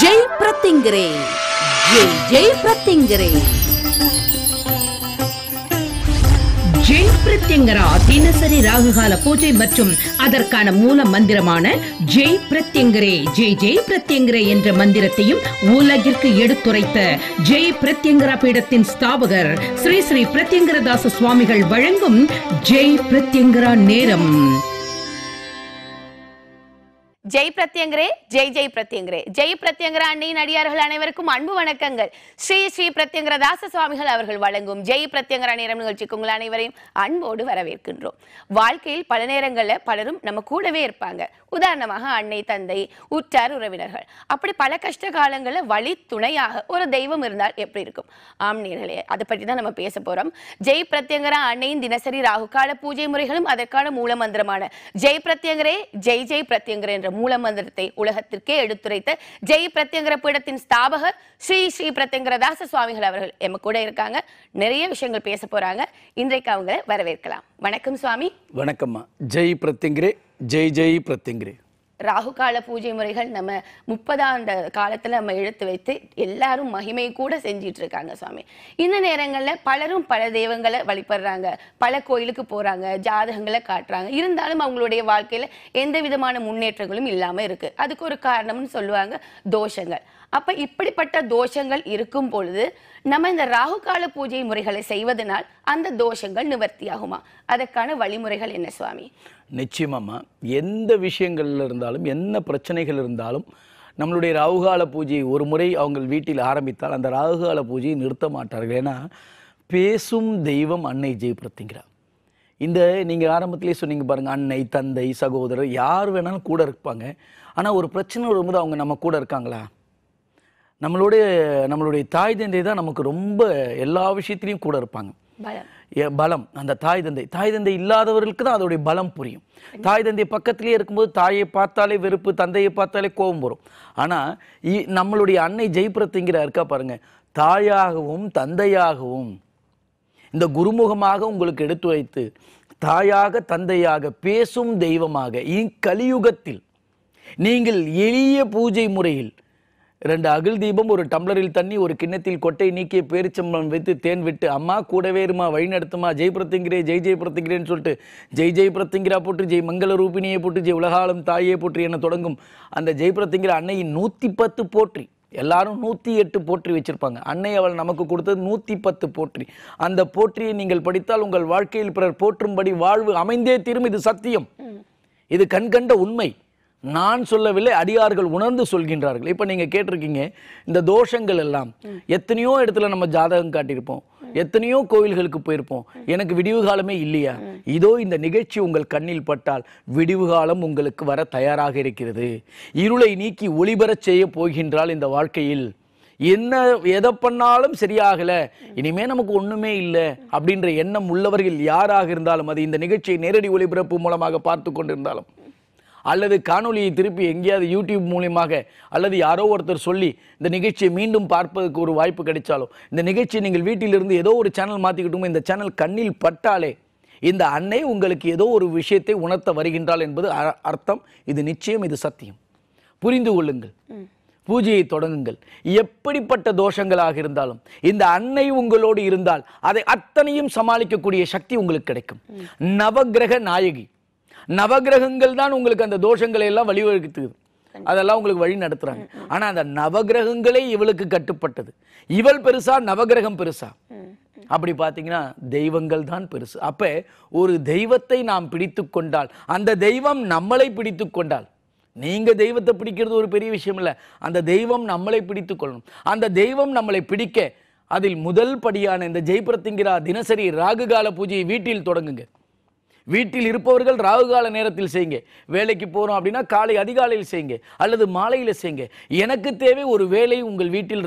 ஜெய் பிரத்திங்கரே, ஜெய் ஜெய் பிரத்திங்கரே. ஜெய் பிரத்யங்கரா தினசரி ராகுகால பூஜை மற்றும் அதற்கான மூல மந்திரமான ஜெய் பிரத்யங்கரே ஜெய் ஜெய் பிரத்யங்கரே என்ற மந்திரத்தையும் உலகிற்கு எடுத்துரைத்த ஜெய் பிரத்யங்கரா பீடத்தின் ஸ்தாபகர் ஸ்ரீ ஸ்ரீ பிரத்யங்கரதாச சுவாமிகள் வழங்கும் ஜெய் பிரத்யங்கரா நேரம். ஜெய் பிரத்யங்கரே ஜெய் ஜெய் பிரத்யங்கரே. ஜெய் பிரத்யங்கரா அன்னையின் அடியார்கள் அனைவருக்கும் அன்பு வணக்கங்கள். ஸ்ரீ ஸ்ரீ பிரத்யங்கரதாச சுவாமிகள் அவர்கள் வழங்கும் ஜெய் பிரத்யங்கரா நேரம் நிகழ்ச்சிக்கு உங்கள் அனைவரையும் அன்போடு வரவேற்கின்றோம். வாழ்க்கையில் பல நேரங்களில் பலரும் நம்ம கூடவே இருப்பாங்க. உதாரணமாக அன்னை, தந்தை, உற்றார் உறவினர்கள், அப்படி பல கஷ்ட காலங்களில் வழி துணையாக ஒரு தெய்வம் இருந்தால் எப்படி இருக்கும்? ஆம் நேர்களே, அதை பற்றி தான் நம்ம பேச போறோம். ஜெய் பிரத்யங்கரா அன்னையின் தினசரி ராகுகால பூஜை முறைகளும் அதற்கான மூல மந்திரமான ஜெய் பிரத்யங்கரே ஜெய் ஜெய் பிரத்யங்கரே என்ற மூல மந்திரத்தை உலகத்திற்கே எடுத்துரைத்த ஜெய் பிரத்யங்கர பீடத்தின் ஸ்தாபகர் ஸ்ரீ ஸ்ரீ பிரத்யங்கரதாச சுவாமிகள் அவர்கள் எம்ம கூட இருக்காங்க. நிறைய விஷயங்கள் பேச போறாங்க. இன்றைக்கு அவங்களை வரவேற்கலாம். வணக்கம் சுவாமி. வணக்கம்மா. ஜெய் பிரத்யங்கரே ஜெய் ஜெய் பிரத்யங்கரே. ராகுகால பூஜை முறைகள் நம்ம 30 ஆண்டு காலத்துல நம்ம எடுத்து வைத்து எல்லாரும் மகிமை கூட செஞ்சிட்டு இருக்காங்க சுவாமி. இந்த நேரங்கள்ல பலரும் பல தெய்வங்களை வழிபடுறாங்க, பல கோயிலுக்கு போறாங்க, ஜாதகங்களை காட்டுறாங்க. இருந்தாலும் அவங்களுடைய வாழ்க்கையில எந்த விதமான முன்னேற்றங்களும் இல்லாம இருக்கு. அதுக்கு ஒரு காரணம்னு சொல்லுவாங்க தோஷங்கள். அப்ப இப்படிப்பட்ட தோஷங்கள் இருக்கும் பொழுது நம்ம இந்த ராகுகால பூஜை முறைகளை செய்வதனால் அந்த தோஷங்கள் நிவர்த்தி ஆகுமா? அதற்கான வழிமுறைகள் என்ன சுவாமி? நிச்சயமாம்மா. எந்த விஷயங்கள்ல இருந்தாலும், என்ன பிரச்சனைகள் இருந்தாலும், நம்மளுடைய ராகுகால பூஜையை ஒரு முறை அவங்க வீட்டில் ஆரம்பித்தால் அந்த ராகுகால பூஜையை நிறுத்த மாட்டார்கள். ஏன்னா பேசும் தெய்வம் அன்னை ஜெய் பிரத்யங்கரா. இந்த நீங்கள் ஆரம்பத்திலே சொன்னீங்க பாருங்கள், அன்னை, தந்தை, சகோதரர் யார் வேணாலும் கூட இருப்பாங்க. ஆனால் ஒரு பிரச்சனை வரும்போது அவங்க நம்ம கூட இருக்காங்களா? நம்மளுடைய தாய் தந்தை தான் நமக்கு ரொம்ப எல்லா விஷயத்திலையும் கூட இருப்பாங்க. பலம் அந்த தாய் தந்தை இல்லாதவர்களுக்கு தான் அதோடைய பலம் புரியும். தாய் தந்தை பக்கத்திலே இருக்கும்போது தாயை பார்த்தாலே வெறுப்பு, தந்தையை பார்த்தாலே கோபம் வரும். ஆனால் நம்மளுடைய அன்னை ஜெய் பிரத்யங்கரா இருக்கா பாருங்க, தாயாகவும் தந்தையாகவும் இந்த குருமுகமாக உங்களுக்கு எடுத்து வைத்து தாயாக தந்தையாக பேசும் தெய்வமாக இக்கலியுகத்தில் நீங்கள் எளிய பூஜை முறையில் 2 அகல் தீபம், ஒரு டம்ளரில் தண்ணி, ஒரு கிண்ணத்தில் கொட்டை நீக்கிய பேரிச்சம்பளம் வைத்து தேன் விட்டு, அம்மா கூடவே இருமா, வழி நடத்துமா, ஜெய் பிரத்யங்கரே ஜெய் ஜெய் பிரத்யங்கரேன்னு சொல்லிட்டு ஜெய் ஜெய் பிரத்யங்கரா போட்டு, ஜெய் மங்கள ரூபினியை போட்டு, ஜெய் உலகாலம் தாயே போற்றி என தொடங்கும் அந்த ஜெய் பிரத்யங்கரா அன்னையின் 110 போற்றி. எல்லாரும் 108 போற்றி வச்சிருப்பாங்க. அன்னை அவள் நமக்கு கொடுத்தது 110 போற்றி. அந்த போற்றியை நீங்கள் படித்தால் உங்கள் வாழ்க்கையில் பிறர் போற்றும்படி வாழ்வு அமைந்தே தீரும். இது சத்தியம், இது கண்கண்ட உண்மை. நான் சொல்லவில்லை, அடியார்கள் உணர்ந்து சொல்கின்றார்கள். இப்போ நீங்கள் கேட்டிருக்கீங்க, இந்த தோஷங்கள் எல்லாம் எத்தனையோ இடத்துல நம்ம ஜாதகம் காட்டியிருப்போம், எத்தனையோ கோவில்களுக்கு போயிருப்போம், எனக்கு விடிவு காலமே இல்லையா? இதோ இந்த நிகழ்ச்சி உங்கள் கண்ணில் பட்டால் விடிவு காலம் உங்களுக்கு வர தயாராக இருக்கிறது. இருளை நீக்கி ஒளிபெறச் செய்ய போகின்றால் இந்த வாழ்க்கையில். எதை பண்ணாலும் சரியாகல, இனிமே நமக்கு ஒண்ணுமே இல்லை அப்படின்ற எண்ணம் உள்ளவர்கள் யாராக இருந்தாலும், அது இந்த நிகழ்ச்சியை நேரடி ஒளிபரப்பு மூலமாக பார்த்து கொண்டிருந்தாலும், அல்லது காணொலியை திருப்பி எங்கேயாவது யூடியூப் மூலியமாக, அல்லது யாரோ ஒருத்தர் சொல்லி இந்த நிகழ்ச்சியை மீண்டும் பார்ப்பதற்கு ஒரு வாய்ப்பு கிடைச்சாலும், இந்த நிகழ்ச்சியை நீங்கள் வீட்டிலிருந்து ஏதோ ஒரு சேனல் மாற்றிக்கிட்டோமோ, இந்த சேனல் கண்ணில் பட்டாலே இந்த அன்னை உங்களுக்கு ஏதோ ஒரு விஷயத்தை உணர்த்த வருகின்றாள் என்பது அர்த்தம். இது நிச்சயம், இது சத்தியம். புரிந்து கொள்ளுங்கள், பூஜையை தொடங்குங்கள். எப்படிப்பட்ட தோஷங்களாக இருந்தாலும் இந்த அன்னை உங்களோடு இருந்தால் அதை அத்தனையும் சமாளிக்கக்கூடிய சக்தி உங்களுக்கு கிடைக்கும். நவகிரக நாயகி, நவகிரகங்கள் தான் உங்களுக்கு அந்த தோஷங்களை எல்லாம் வழிவகுத்துது, அதெல்லாம் உங்களுக்கு வழி நடத்துறாங்க. ஆனா அந்த நவகிரகங்களே இவளுக்கு கட்டுப்பட்டது. இவள் பெருசா, நவகிரகம் பெருசா? அப்படி பார்த்தீங்கன்னா தெய்வங்கள் தான் பெருசு. அப்ப ஒரு தெய்வத்தை நாம் பிடித்து கொண்டால், அந்த தெய்வம் நம்மளை பிடித்து கொண்டால், நீங்க தெய்வத்தை பிடிக்கிறது ஒரு பெரிய விஷயம் இல்லை, அந்த தெய்வம் நம்மளை பிடித்து கொள்ளணும். அந்த தெய்வம் நம்மளை பிடிக்க அதில் முதல் படியான இந்த ஜெய் பிரத்யங்கரா தினசரி ராகுகால பூஜையை வீட்டில் தொடங்குங்க. வீட்டில் இருப்பவர்கள் ராகுகால நேரத்தில் செய்யுங்க. வேலைக்கு போகிறோம் அப்படின்னா காலை அதிகாலையில் செய்யுங்க, அல்லது மாலையில் செய்யுங்க. எனக்கு தேவை ஒரு வேலை உங்கள் வீட்டில்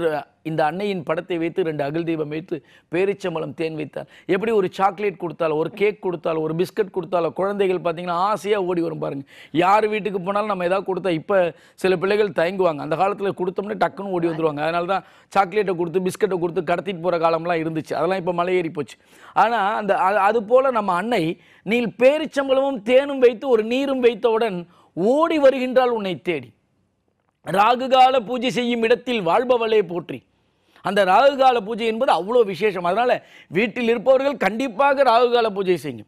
இந்த அன்னையின் படத்தை வைத்து 2 அகல் தீபம் வைத்து பேரிச்சம்பழம் தேன் வைத்தால், எப்படி ஒரு சாக்லேட் கொடுத்தாலும், ஒரு கேக் கொடுத்தாலும், ஒரு பிஸ்கட் கொடுத்தாலும் குழந்தைகள் பார்த்தீங்கன்னா ஆசையாக ஓடி வரும் பாருங்க. யார் வீட்டுக்கு போனாலும் நம்ம ஏதாவது கொடுத்தா, இப்போ சில பிள்ளைகள் தயங்குவாங்க, அந்த காலத்தில் கொடுத்தோம்னா டக்குன்னு ஓடி வந்துடுவாங்க. அதனால தான் சாக்லேட்டை கொடுத்து பிஸ்கட்டை கொடுத்து கடத்திட்டு போகிற காலம்லாம் இருந்துச்சு. அதெல்லாம் இப்போ மலை ஏறி போச்சு. ஆனால் அது போல் நம்ம அன்னை நீ பேரிச்சம்பழமும் தேனும் வைத்து ஒரு நீரும் வைத்தவுடன் ஓடி வருகின்றால் உன்னை தேடி. ராகுகால பூஜை செய்யும் இடத்தில் வாழ்பவளே போற்றி. அந்த ராகுகால பூஜை என்பது அவ்வளோ விசேஷம். அதனால வீட்டில் இருப்பவர்கள் கண்டிப்பாக ராகுகால பூஜை செய்யுங்க.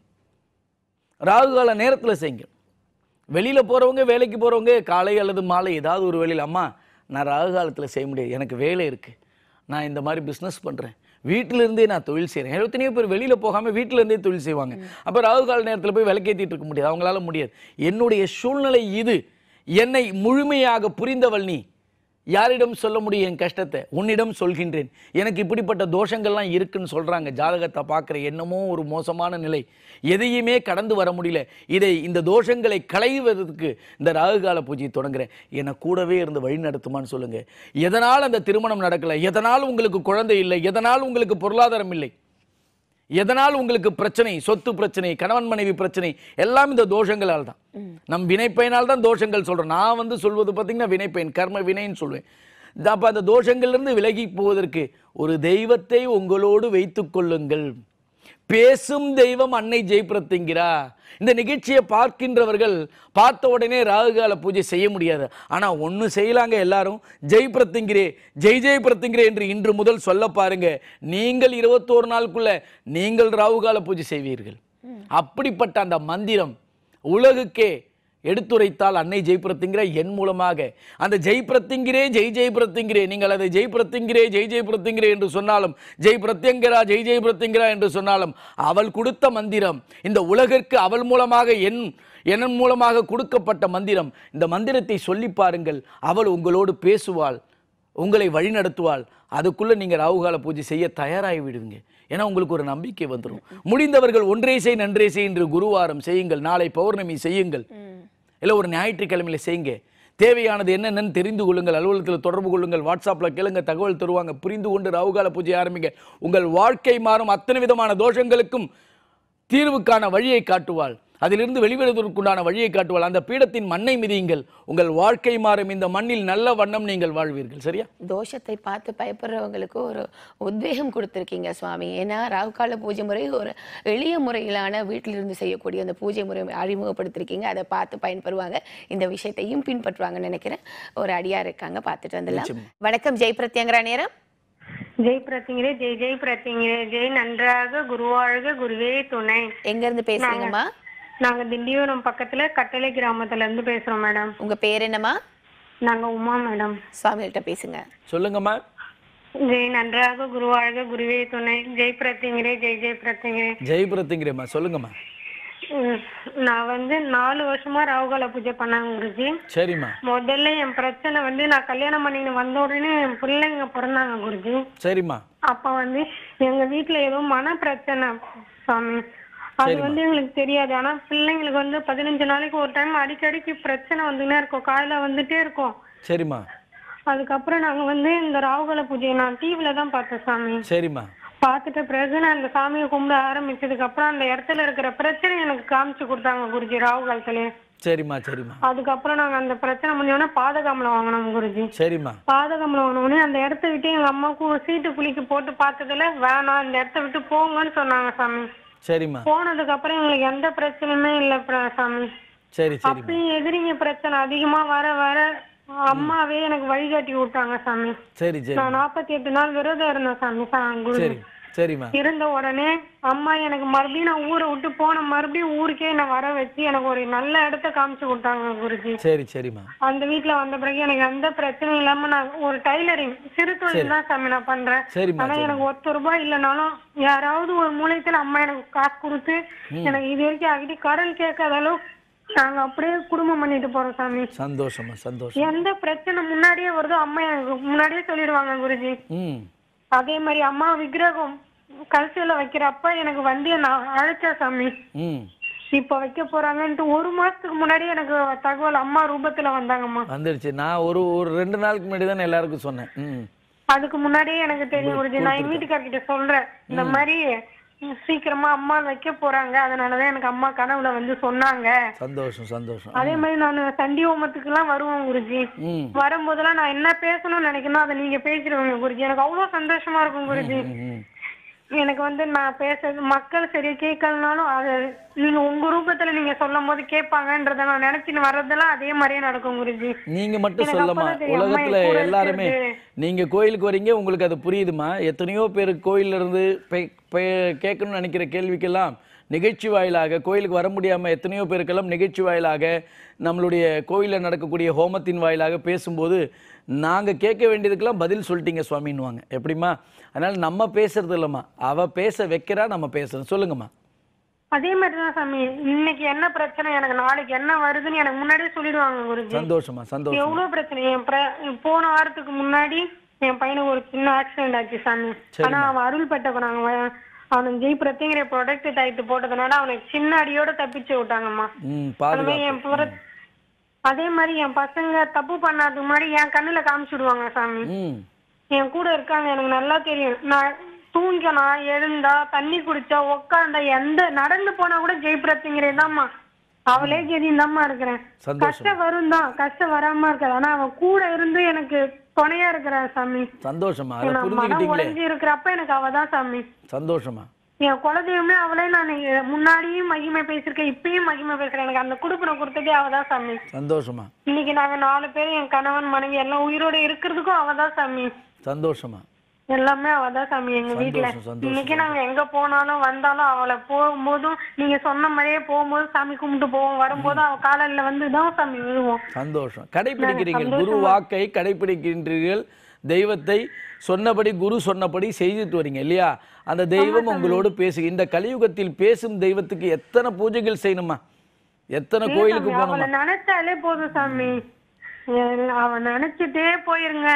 ராகுகால நேரத்தில் செய்யுங்க. வெளியில் போகிறவங்க, வேலைக்கு போகிறவங்க காலை அல்லது மாலை ஏதாவது ஒரு வேலையில், அம்மா நான் ராகு காலத்தில் செய்ய முடியாது, எனக்கு வேலை இருக்குது, நான் இந்த மாதிரி பிஸ்னஸ் பண்ணுறேன், வீட்டிலிருந்தே நான் தொழில் செய்கிறேன். எத்தனையோ பேர் வெளியில் போகாமல் வீட்டிலேருந்தே தொழில் செய்வாங்க. அப்போ ராகு கால நேரத்தில் போய் விளக்கேற்றிட்டு இருக்க முடியாது, அவங்களால முடியாது. என்னுடைய சூழ்நிலை இது, என்னை முழுமையாக புரிந்தவள் நீ, யாரிடம் சொல்ல முடியும் என் கஷ்டத்தை? உன்னிடம் சொல்கின்றேன். எனக்கு இப்படிப்பட்ட தோஷங்கள்லாம் இருக்குன்னு சொல்கிறாங்க. ஜாதகத்தை பார்க்குற என்னமோ ஒரு மோசமான நிலை, எதையுமே கடந்து வர முடியல. இந்த தோஷங்களை களைவதற்கு இந்த ராகுகால பூஜையை தொடங்குறேன், என்னை கூடவே இருந்து வழி நடத்துமான்னு சொல்லுங்கள். எதனால் அந்த திருமணம் நடக்கலை, எதனால் உங்களுக்கு குழந்தை இல்லை, எதனால் உங்களுக்கு பொருளாதாரம் இல்லை, எதனால் உங்களுக்கு பிரச்சனை, சொத்து பிரச்சனை, கணவன் மனைவி பிரச்சனை, எல்லாம் இந்த தோஷங்களால் தான். நம் வினைப்பயனால் தான் தோஷங்கள் சொல்கிறோம். நான் சொல்வது பார்த்தீங்கன்னா வினைப்பயன், கர்ம வினைன்னு சொல்லுவேன். அப்போ அந்த தோஷங்கள்லேருந்து விலகி போவதற்கு ஒரு தெய்வத்தை உங்களோடு வைத்துக் கொள்ளுங்கள். பேசும் தெய்வம் அன்னை ஜெயபிரத்திங்கிறா. இந்த நிகழ்ச்சியை பார்க்கின்றவர்கள் பார்த்த உடனே ராகுகால பூஜை செய்ய முடியாது. ஆனால் ஒன்று செய்யலாங்க, எல்லாரும் ஜெயபிரத்திங்கிறே, ஜெயபிரத்திங்கிறே என்று இன்று முதல் சொல்ல பாருங்க. நீங்கள் 21 நாளுக்குள்ள நீங்கள் ராகுகால பூஜை செய்வீர்கள். அப்படிப்பட்ட அந்த மந்திரம் உலகுக்கே எடுத்துரைத்தால் அன்னை ஜெயபிரத்திங்கிற என் மூலமாக அந்த ஜெயபிரத்திங்கிறே, ஜெயபிரத்திங்கிறே, நீங்கள் அதை ஜெயபிரத்திங்கிறே, ஜெயபிரத்திங்கிறே என்று சொன்னாலும், ஜெயபிரத்திங்கரா, ஜெயபிரத்திங்கரா என்று சொன்னாலும், அவள் கொடுத்த மந்திரம் இந்த உலகிற்கு அவள் மூலமாக என் மூலமாக கொடுக்கப்பட்ட மந்திரம். இந்த மந்திரத்தை சொல்லி பாருங்கள், அவள் உங்களோடு பேசுவாள், உங்களை வழிநடத்துவாள். அதுக்குள்ள நீங்கள் ராகுகால பூஜை செய்ய தயாராகி விடுவீங்க. ஏன்னா உங்களுக்கு ஒரு நம்பிக்கை வந்துடும். முடிந்தவர்கள் ஒன்றே செய் நன்றே செய் என்று குருவாரம் செய்யுங்கள், நாளை பௌர்ணமி செய்யுங்கள், இல்லை ஒரு ஞாயிற்றுக்கிழமையில செய்யுங்க. தேவையானது என்னென்னு தெரிந்து கொள்ளுங்கள், அலுவலகத்தில் தொடர்பு கொள்ளுங்கள், வாட்ஸ்அப்பில் கேளுங்க, தகவல் தருவாங்க. புரிந்து கொண்டு ராகுகால பூஜை ஆரம்பிங்க. உங்கள் வாழ்க்கை மாறும். அத்தனை விதமான தோஷங்களுக்கும் தீர்வுக்கான வழியை காட்டுவாள், அதிலிருந்து வெளிவருவதற்குண்டான வழியை காட்டுவாள். அந்த பீடத்தின் மண்ணை மிதியுங்கள், உங்கள் வாழ்க்கை மாறும். இந்த மண்ணில் நல்ல வண்ணம் நீங்கள் வாழ்வீர்கள். சரியா? தோஷத்தை பார்த்து பயப்படுறவங்களுக்கு ஒரு உத்வேகம் கொடுத்துருக்கீங்க சுவாமி. ஏன்னா ராகுகால பூஜை முறை ஒரு எளிய முறையிலான வீட்டிலிருந்து செய்யக்கூடிய அந்த பூஜை முறை அறிமுகப்படுத்திருக்கீங்க. அதை பார்த்து பயன்பெறுவாங்க, இந்த விஷயத்தையும் பின்பற்றுவாங்கன்னு நினைக்கிறேன். ஒரு அடியா இருக்காங்க, பார்த்துட்டு வந்துடலாம். வணக்கம், ஜெயபிரத்தியங்கரா நேரம். ஜெய் பிரத்திங்கரே, ஜெய் ஜெய் பிரத்திங்கரே, ஜெய் நன்றாக குருவாழ்க குருவே துணை. எங்க இருந்து பேசுறீங்கம்மா? நாங்க திண்டிவனம் பக்கத்துல கட்டளை கிராமத்துல இருந்து பேசுறோம் மேடம். உங்க பேர் என்னம்மா? நாங்க உமா மேடம். சுவாமிகிட்ட பேசுங்க. சொல்லுங்கம்மா. ஜெய் நன்றாக குருவாழ்க குருவே துணை. ஜெய் பிரத்திங்கரே, ஜெய் ஜெய் பிரத்திங்கரே. ஜெய் பிரத்திங்கரேம்மா, சொல்லுங்கம்மா. நான் 4 வருஷமா ராகுகால பூஜை பண்ணாங்க குருஜி. சரிம்மா. முதல்ல என் பிரச்சனை நான் கல்யாணம் பண்ணின்னு வந்த உடனே என் பிள்ளைங்க பிறந்தாங்க குருஜி. சரிம்மா. அப்ப எங்க வீட்டுல ஏதோ மன பிரச்சனை சாமி, அது எங்களுக்கு தெரியாது. ஆனா பிள்ளைங்களுக்கு 15 நாளைக்கு ஒரு டைம் அடிக்கடிக்கு பிரச்சனை வந்துன்னே இருக்கும், காலையில வந்துட்டே இருக்கும். சரிம்மா. அதுக்கப்புறம் நாங்க இந்த ராகுகால பூஜையை நான் டிவில தான் பார்த்தேன் சாமி. சரிம்மா. பார்த்துட்ட பிறகு நான் அந்த சாமியை கும்பிட ஆரம்பிச்சதுக்கு அப்புறம் அந்த இடத்துல இருக்கிற பிரச்சனை எனக்கு காமிச்சு கொடுத்தாங்க குருஜி ராகுகாலத்திலேயே. சரிம்மா. சரிம்மா. அதுக்கப்புறம் நாங்க அந்த பிரச்சனை முடிஞ்சோடனே பாதகமலம் வாங்கினோம் குருஜி. சரிம்மா. பாதகமலம் வாங்கினோடனே அந்த இடத்த விட்டு எங்க அம்மாவுக்கு ஒரு சீட்டு குளிக்கு போட்டு பார்த்ததுல வேணாம், இந்த இடத்த விட்டு போங்கன்னு சொன்னாங்க சாமி. சரிம்மா. போனதுக்கு அப்புறம் எங்களுக்கு எந்த பிரச்சனையுமே இல்ல சாமி. சரி சரி. அப்பயும் எதிரிங்க பிரச்சனை அதிகமா வர வர அம்மாவே எனக்கு வழிகாட்டி விட்டாங்க சாமி. சரி சரி. நான் 48 நாள் விரதம் இருந்தேன் சாமி. சரி சரிம்மா. இருந்த உடனே அம்மா எனக்கு மறுபடியும் நான் ஊரை விட்டு போன மறுபடியும் ஊருக்கே என்ன வர வச்சு எனக்கு ஒரு நல்ல இடத்த காமிச்சு கொடுத்தாங்க குருஜி. சரி சரிம்மா. அந்த வீட்டுல வந்த பிறகு எனக்கு எந்த பிரச்சனையும் இல்லாம நான் ஒரு டைலரிங் சிறு தொழில் தான் சாமி நான் பண்றேன். ஆனா எனக்கு 1 ரூபாய் இல்லைனாலும் யாராவது ஒரு மூலையத்துல அம்மா எனக்கு காசு கொடுத்து எனக்கு இது வரைக்கும் ஆகிட்டு கடன் கேட்காத அளவுக்கு நாங்க அப்படியே குடும்பம் பண்ணிட்டு போறோம் சாமி. சந்தோஷமா சந்தோஷம். எந்த பிரச்சனை முன்னாடியே வருதோ அம்மா எனக்கு முன்னாடியே சொல்லிடுவாங்க குருஜி. அதே மாதிரி அம்மா விக்கிரகம் கல்சியில வைக்கிறப்ப எனக்கு நான் அழைச்சா சாமி. இப்ப வைக்க போறாங்கன்ட்டு 1 மாசத்துக்கு முன்னாடி எனக்கு தகவல் அம்மா ரூபத்துல வந்தாங்கம்மா. வந்துருச்சு. நான் ஒரு 2 நாளுக்கு முன்னாடி தான் எல்லாருக்கும் சொன்னேன். அதுக்கு முன்னாடியே எனக்கு தெரியும் குருஜி. நான் எங்க வீட்டுக்காரர்கிட்ட சொல்றேன், இந்த மாதிரி சீக்கிரமா அம்மா வைக்க போறாங்க, அதனாலதான் எனக்கு அம்மா கனவுல வந்து சொன்னாங்க. சந்தோஷம் சந்தோஷம். அதே மாதிரி நான் சண்டி ஹோமத்துக்கு எல்லாம் வருவேன் குருஜி. வரும்போதெல்லாம் நான் என்ன பேசணும்னு நினைக்கணும் அதை நீங்க பேசிடுவீங்க குருஜி. எனக்கு அவ்வளவு சந்தோஷமா இருக்கும் குருஜி. எனக்கு வந்து நான் பேசுறது மக்கள் சரியா கேட்கலனாலும் அது நீங்க உங்க ரூபத்துல நீங்க சொல்லும் போது கேட்பாங்கன்றத நான் நினைச்சுன்னு வர்றதெல்லாம் அதே மாதிரியே நடக்கும் குருஜி. நீங்க மட்டும் சொல்லமா, உலகத்துல எல்லாருமே நீங்க கோயிலுக்கு வரீங்க, உங்களுக்கு அது புரியுதுமா. எத்தனையோ பேர் கோயில்ல இருந்து கேட்கணும்னு நினைக்கிற கேள்விக்கெல்லாம் நிகழ்ச்சி வாயிலாக, கோயிலுக்கு வர முடியாம எத்தனையோ பேருக்கெல்லாம் நிகழ்ச்சி வாயிலாக நம்மளுடைய கோயிலில் நடக்கக்கூடிய ஹோமத்தின் வாயிலாக பேசும்போது நாங்கள் கேட்க வேண்டியதுக்கெல்லாம் பதில் சொல்லிட்டீங்க சுவாமின்னுவாங்க. எப்படிமா? அதனால நம்ம பேசுறது இல்லைம்மா, அவ பேச வைக்கிறா, நம்ம பேசுறோம். சொல்லுங்கம்மா. அதே மாதிரிதான் சாமி, இன்னைக்கு என்ன பிரச்சனை, எனக்கு நாளைக்கு என்ன வருதுன்னு எனக்கு முன்னாடியே சொல்லிடுவாங்க குருஜி. சந்தோஷமா சந்தோஷம். எவ்வளவு பிரச்சனை. போன வாரத்துக்கு முன்னாடி என் பையனுக்கு ஒரு சின்ன ஆக்சிடென்ட் ஆச்சு சாமி. ஆனா அவன் அருள்பட்ட நாங்க அவனுக்கு ஜெய் பிரத்யங்கிற ப்ராடக்ட் டைட்டு போட்டதுனால அவனுக்கு சின்ன அடியோட தப்பிச்சு விட்டாங்கம்மா. அதே மாதிரி என் பசங்க தப்பு பண்ணாததுக்கு முன்னாடி என் கண்ணுல காமிச்சுடுவாங்க சாமி. என் கூட இருக்காங்க, எனக்கு நல்லா தெரியும். நான் தூங்கலாம், எழுந்தா, தண்ணி குடிச்சா, உக்காந்தா, எந்த நடந்து போனா கூட ஜெய் பிரத்யங்கிறேதாம்மா, அவளே கெதிந்தாம்மா இருக்கிறேன். கஷ்டம் வரும் தான், கஷ்டம் வராம இருக்காது. ஆனா அவன் கூட இருந்து எனக்கு துணையா இருக்கிற சாமி. சந்தோஷமா. மனம் உடைஞ்சு இருக்கிறப்ப எனக்கு அவதான் சாமி. சந்தோஷமா. என் குலதெய்வமே அவளே. நான் முன்னாடியும் மகிமை பேசிருக்கேன், இப்பயும் மகிமை பேசுறேன். எனக்கு அந்த குடுப்பனை கொடுத்ததே அவதான் சாமி. சந்தோஷமா. இன்னைக்கு நாங்க 4 பேர், என் கணவன் மனைவி எல்லாம் உயிரோட இருக்கிறதுக்கும் அவதான் சாமி. சந்தோஷமா. எல்லாமே அவதான் சாமி எங்க வீட்டுல. இன்னைக்கு நாங்க எங்க போனாலும் வந்தாலும் அவளை போகும்போதும் நீங்க சொன்ன மாதிரியே போகும்போது சாமி கும்பிட்டு போவோம், வரும்போது அவ காலையில வந்துதான் சாமி விழுவோம். சந்தோஷம். கடைபிடிக்கிறீர்கள், குரு வாக்கை கடைபிடிக்கின்றீர்கள். தெய்வத்தை சொன்னபடி, குரு சொன்னபடி செய்துட்டு வரீங்க இல்லையா? அந்த தெய்வம் உங்களோடு பேசு. இந்த கலியுகத்தில் பேசும் தெய்வத்துக்கு எத்தனை பூஜைகள் செய்யணுமா, எத்தனை கோயிலுக்கு போகணும். அவளை நினைச்சாலே போதும் சாமி, அவன் நினைச்சிட்டே போயிருங்க.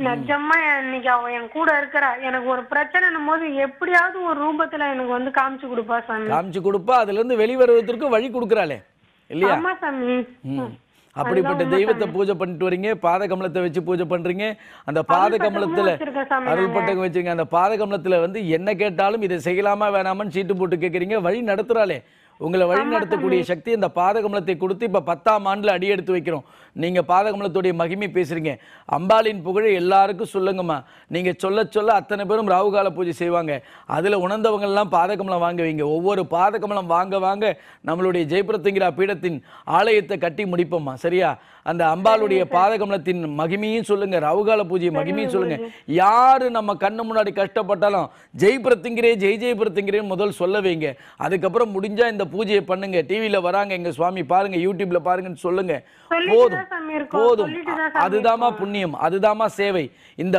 நிஜமா இன்னைக்கு அவ என் கூட இருக்கிறா. எனக்கு ஒரு பிரச்சனைன்னும் போது எப்படியாவது ஒரு ரூபத்துல எனக்கு வந்து காமிச்சு கொடுப்பா சாமி. காமிச்சு கொடுப்பா, அதுல இருந்து வெளிவருவதற்கு வழி கொடுக்கறாளே இல்லையா? ஆமா சாமி. அப்படிப்பட்ட தெய்வத்தை பூஜை பண்ணிட்டு வரீங்க. பாத கமலத்தை வச்சு பூஜை பண்றீங்க. அந்த பாத கமலத்துல அருள்பட்டகம் வச்சுங்க. அந்த பாத கமலத்துல வந்து என்ன கேட்டாலும் இதை செய்யலாமா வேணாமான்னு சீட்டு போட்டு கேட்கறீங்க. வழி நடத்துறாளே, உங்களை வழி நடத்தக்கூடிய சக்தி அந்த பாத கமலத்தை கொடுத்து இப்ப 10ஆம் ஆண்டுல அடி எடுத்து வைக்கிறோம். நீங்க பாத கமலத்துடைய மகிமை பேசுறீங்க. அம்பாளின் புகழை எல்லாருக்கும் சொல்லுங்கம்மா. நீங்க சொல்ல சொல்ல அத்தனை பேரும் ராகுகால பூஜை செய்வாங்க. அதுல உணர்ந்தவங்க எல்லாம் பாத கமலம் வாங்குவீங்க. ஒவ்வொரு பாத கமலம் வாங்க வாங்க நம்மளுடைய ஜெயபிரத்யங்கிரா பீடத்தின் ஆலயத்தை கட்டி முடிப்போம்மா. சரியா? அந்த அம்பாளுடைய பாத கமலத்தின் மகிமையும் சொல்லுங்க, ராகுகால பூஜை மகிமையும் சொல்லுங்க. யாரு நம்ம கண்ணு முன்னாடி கஷ்டப்பட்டாலும் ஜெய் பிரத்யங்கிரே, ஜெய் ஜெய் பிரத்யங்கிரேன்னு முதல் சொல்ல வைங்க. அதுக்கப்புறம் முடிஞ்சா இந்த பூஜையை பண்ணுங்க. டிவியில வராங்க, எங்க சுவாமி பாருங்க, யூடியூப்ல பாருங்கன்னு சொல்லுங்க. போதும் போதும். அதுதாமா புண்ணியம், அதுதாமா சேவை. இந்த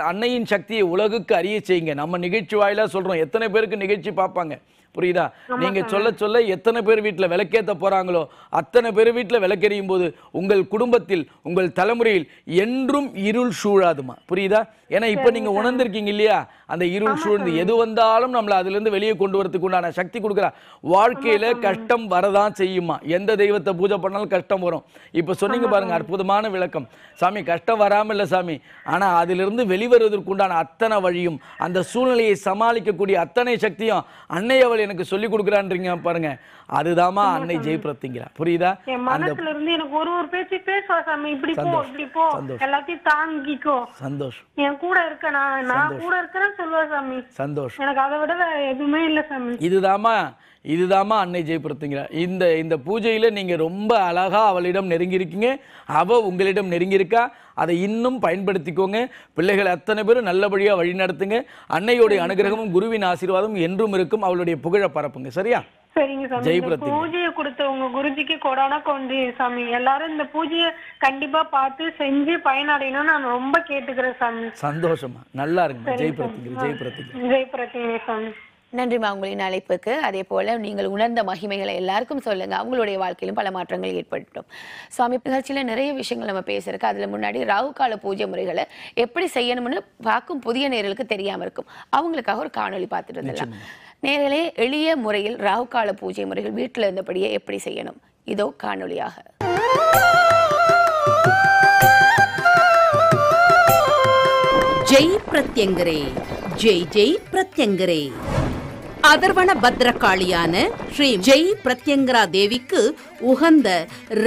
அன்னையின் சக்தியை உலகுக்கு அறிய செய்யுங்க. நம்ம நிகழ்ச்சி வாயிலா சொல்றோம், எத்தனை பேருக்கு நிகழ்ச்சி பார்ப்பாங்க புரியுதா? நீங்க சொல்ல சொல்ல எத்தனை பேர் வீட்டுல விளக்கேத்த போறாங்களோ அத்தனை பேர் வீட்டுல விளக்கெறியும் போது உங்கள் குடும்பத்தில், உங்கள் தலைமுறையில் என்றும் இருள் சூழாதுமா. புரியுதா? ஏன்னா இப்ப நீங்க உணர்ந்திருக்கீங்க இல்லையா? அந்த இருள் சூழ்ந்து எது வந்தாலும் நம்மள அதுல இருந்து வெளியே கொண்டு வரதுக்கு உண்டான சக்தி கொடுக்குறா. வாழ்க்கையில கஷ்டம் வரதான் செய்யுமா. எந்த தெய்வத்தை பூஜை பண்ணாலும் கஷ்டம் வரும். இப்ப சொன்னீங்க பாருங்க, அற்புதமான விளக்கம். சாமி கஷ்டம் வராம இல்ல சாமி, ஆனா அதிலிருந்து வெளிவருவதற்கு உண்டான அத்தனை வழியும், அந்த சூழ்நிலையை சமாளிக்கக்கூடிய அத்தனை சக்தியும் அன்னை அவள் எனக்கு சொல்லி கொடுக்குறான்றீங்க பாருங்க. அதுதாமா அன்னை ஜெய் பிரத்யங்கிரா. புரியுதா? மனசுல இருந்து எனக்கு ஒரு பேச்சு பேசுவா சாமி, இப்படி போ இப்படி போ, எல்லாத்தையும் தாங்கிக்கோ, சந்தோஷம், என் கூட இருக்க, நான் கூட இருக்கேன்னு சொல்லுவா சாமி. சந்தோஷம். எனக்கு அதை விட எதுவுமே இல்ல சாமி. இதுதாமா அன்னை ஜெய் பிரத்யங்கிரா. இந்த பூஜையில நீங்க ரொம்ப அழகா அவளிடம் நெருங்கியிருக்கீங்க, அவ உங்களிடம் நெருங்கியிருக்கா. அதை இன்னும் பயன்படுத்திக்கோங்க. பிள்ளைகள் அத்தனை பேரும் நல்லபடியா வழி நடத்துங்க. அன்னையோடைய அனுகிரகமும் குருவின் ஆசீர்வாதமும் என்றும் இருக்கும். அவளுடைய புகழ பரப்புங்க. சரியா? சரிங்க சாமி. பூஜையை கொடுத்த உங்க குருஜிக்கு கொடானா கொண்டு சாமி, எல்லாரும் இந்த பூஜையை கண்டிப்பா பார்த்து செஞ்சு பயனடையணும்னு நான் ரொம்ப கேட்டுக்கிறேன் சாமி. சந்தோஷமா, நல்லா இருங்க. ஜெய் பிரத்யங்கிரா, ஜெய் பிரத்யங்கிரா, ஜெய் பிரத்யங்கிரா சாமி. நன்றிமா உங்களின் அழைப்புக்கு. அதே போல நீங்கள் உணர்ந்த மகிமைகளை எல்லாருக்கும் சொல்லுங்க. அவங்களுடைய வாழ்க்கையிலும் பல மாற்றங்கள் ஏற்பட்டோம். சுவாமி நிகழ்ச்சியில நிறைய விஷயங்கள் நம்ம பேசிருக்கு. அதுல முன்னாடி ராகு கால பூஜை முறைகளை எப்படி செய்யணும்னு பார்க்கும் புதிய நேர்களுக்கு தெரியாம இருக்கும். அவங்களுக்காக ஒரு காணொலி பார்த்துட்டு இருந்தலாம். நேரிலே எளிய முறையில் ராகு கால பூஜை முறைகள் வீட்டில் இருந்தபடியே எப்படி செய்யணும், இதோ காணொலியாக. ஜெய் பிரத்யங்கரே, ஜெய் ஜெய் பிரத்யங்கரே. அதர்வன பத்ரகாளியான ஸ்ரீ ஜெய் பிரத்யங்கரா தேவிக்கு உகந்த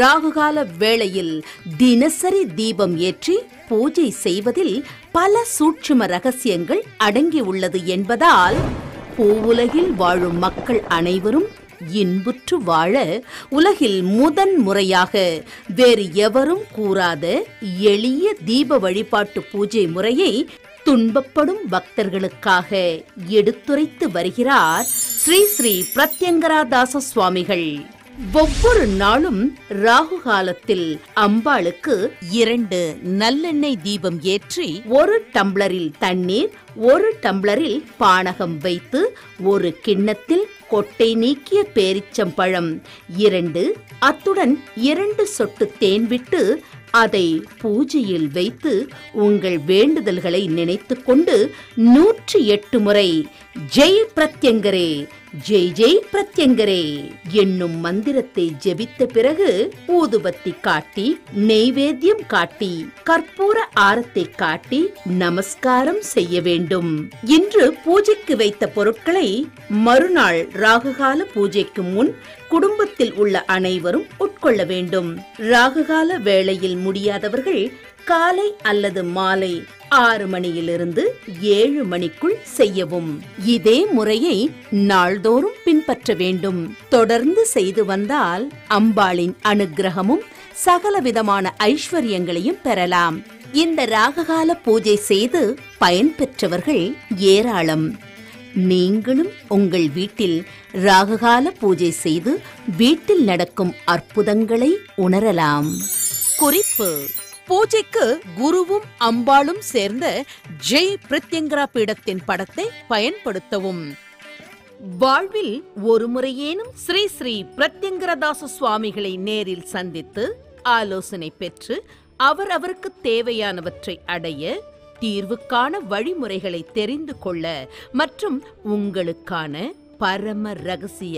ராகுகால வேளையில் தினசரி தீபம் ஏற்றி பூஜை செய்வதில் பல சூட்சும ரகசியங்கள் அடங்கியுள்ளது என்பதால் பூவுலகில் வாழும் மக்கள் அனைவரும் இன்புற்று வாழ உலகில் முதன் முறையாக வேறு எவரும் கூறாத எளிய தீப வழிபாட்டு பூஜை முறையை துன்பப்படும் பக்தர்களுக்காக எடுத்துரைத்து வருகிறார் ஸ்ரீ ஸ்ரீ பிரத்யங்கராதாச சுவாமிகள். ஒவ்வொரு நாளும் ராகு காலத்தில் அம்பாளுக்கு 2 நல்லெண்ணெய் தீபம் ஏற்றி 1 டம்ளரில் தண்ணீர், 1 டம்ளரில் பானகம் வைத்து 1 கிண்ணத்தில் கொட்டை நீக்கிய பேரிச்சம்பழம் 2, அத்துடன் 2 சொட்டு தேன் விட்டு அதை பூஜையில் வைத்து உங்கள் வேண்டுதல்களை நினைத்து கொண்டு 108 முறை ஜெய் பிரத்யங்கரே, ஜெய் ஜெய் பிரத்யங்கரே என்னும் மந்திரத்தை ஜெபித்த பிறகு ஊதுபத்தி காட்டி, நெய்வேத்தியம் காட்டி, கற்பூர ஆரத்தை காட்டி நமஸ்காரம் செய்ய வேண்டும். இன்று பூஜைக்கு வைத்த பொருட்களை மறுநாள் ராகுகால பூஜைக்கு முன் குடும்பத்தில் உள்ள அனைவரும் உட்கொள்ள வேண்டும். ராகுகால வேளையில் முடியாதவர்கள் காலை அல்லது மாலை 6 மணியிலிருந்து 7 மணிக்குள் செய்யவும். இதே முறையை நாள்தோறும் பின்பற்ற வேண்டும். தொடர்ந்து செய்து வந்தால் அம்பாளின் அனுக்கிரகமும் சகலவிதமான ஐஸ்வர்யங்களையும் பெறலாம். இந்த ராககால பூஜை செய்து பயன்பெற்றவர்கள் ஏராளம். நீங்களும் உங்கள் வீட்டில் ராககால பூஜை செய்து வீட்டில் நடக்கும் அற்புதங்களை உணரலாம். குறிப்பு: பூஜைக்கு குருவும் அம்பாளும் சேர்ந்த ஜெய் பிரத்யங்கரா பீடத்தின் படத்தை பயன்படுத்தவும். வாழ்வில் ஒரு முறையேனும் ஸ்ரீ ஸ்ரீ பிரத்யங்கரதாச சுவாமிகளை நேரில் சந்தித்து ஆலோசனை பெற்று அவருக்கு தேவையானவற்றை அடைய, தீர்வுக்கான வழிமுறைகளை தெரிந்து கொள்ள மற்றும் உங்களுக்கான பரம ரகசிய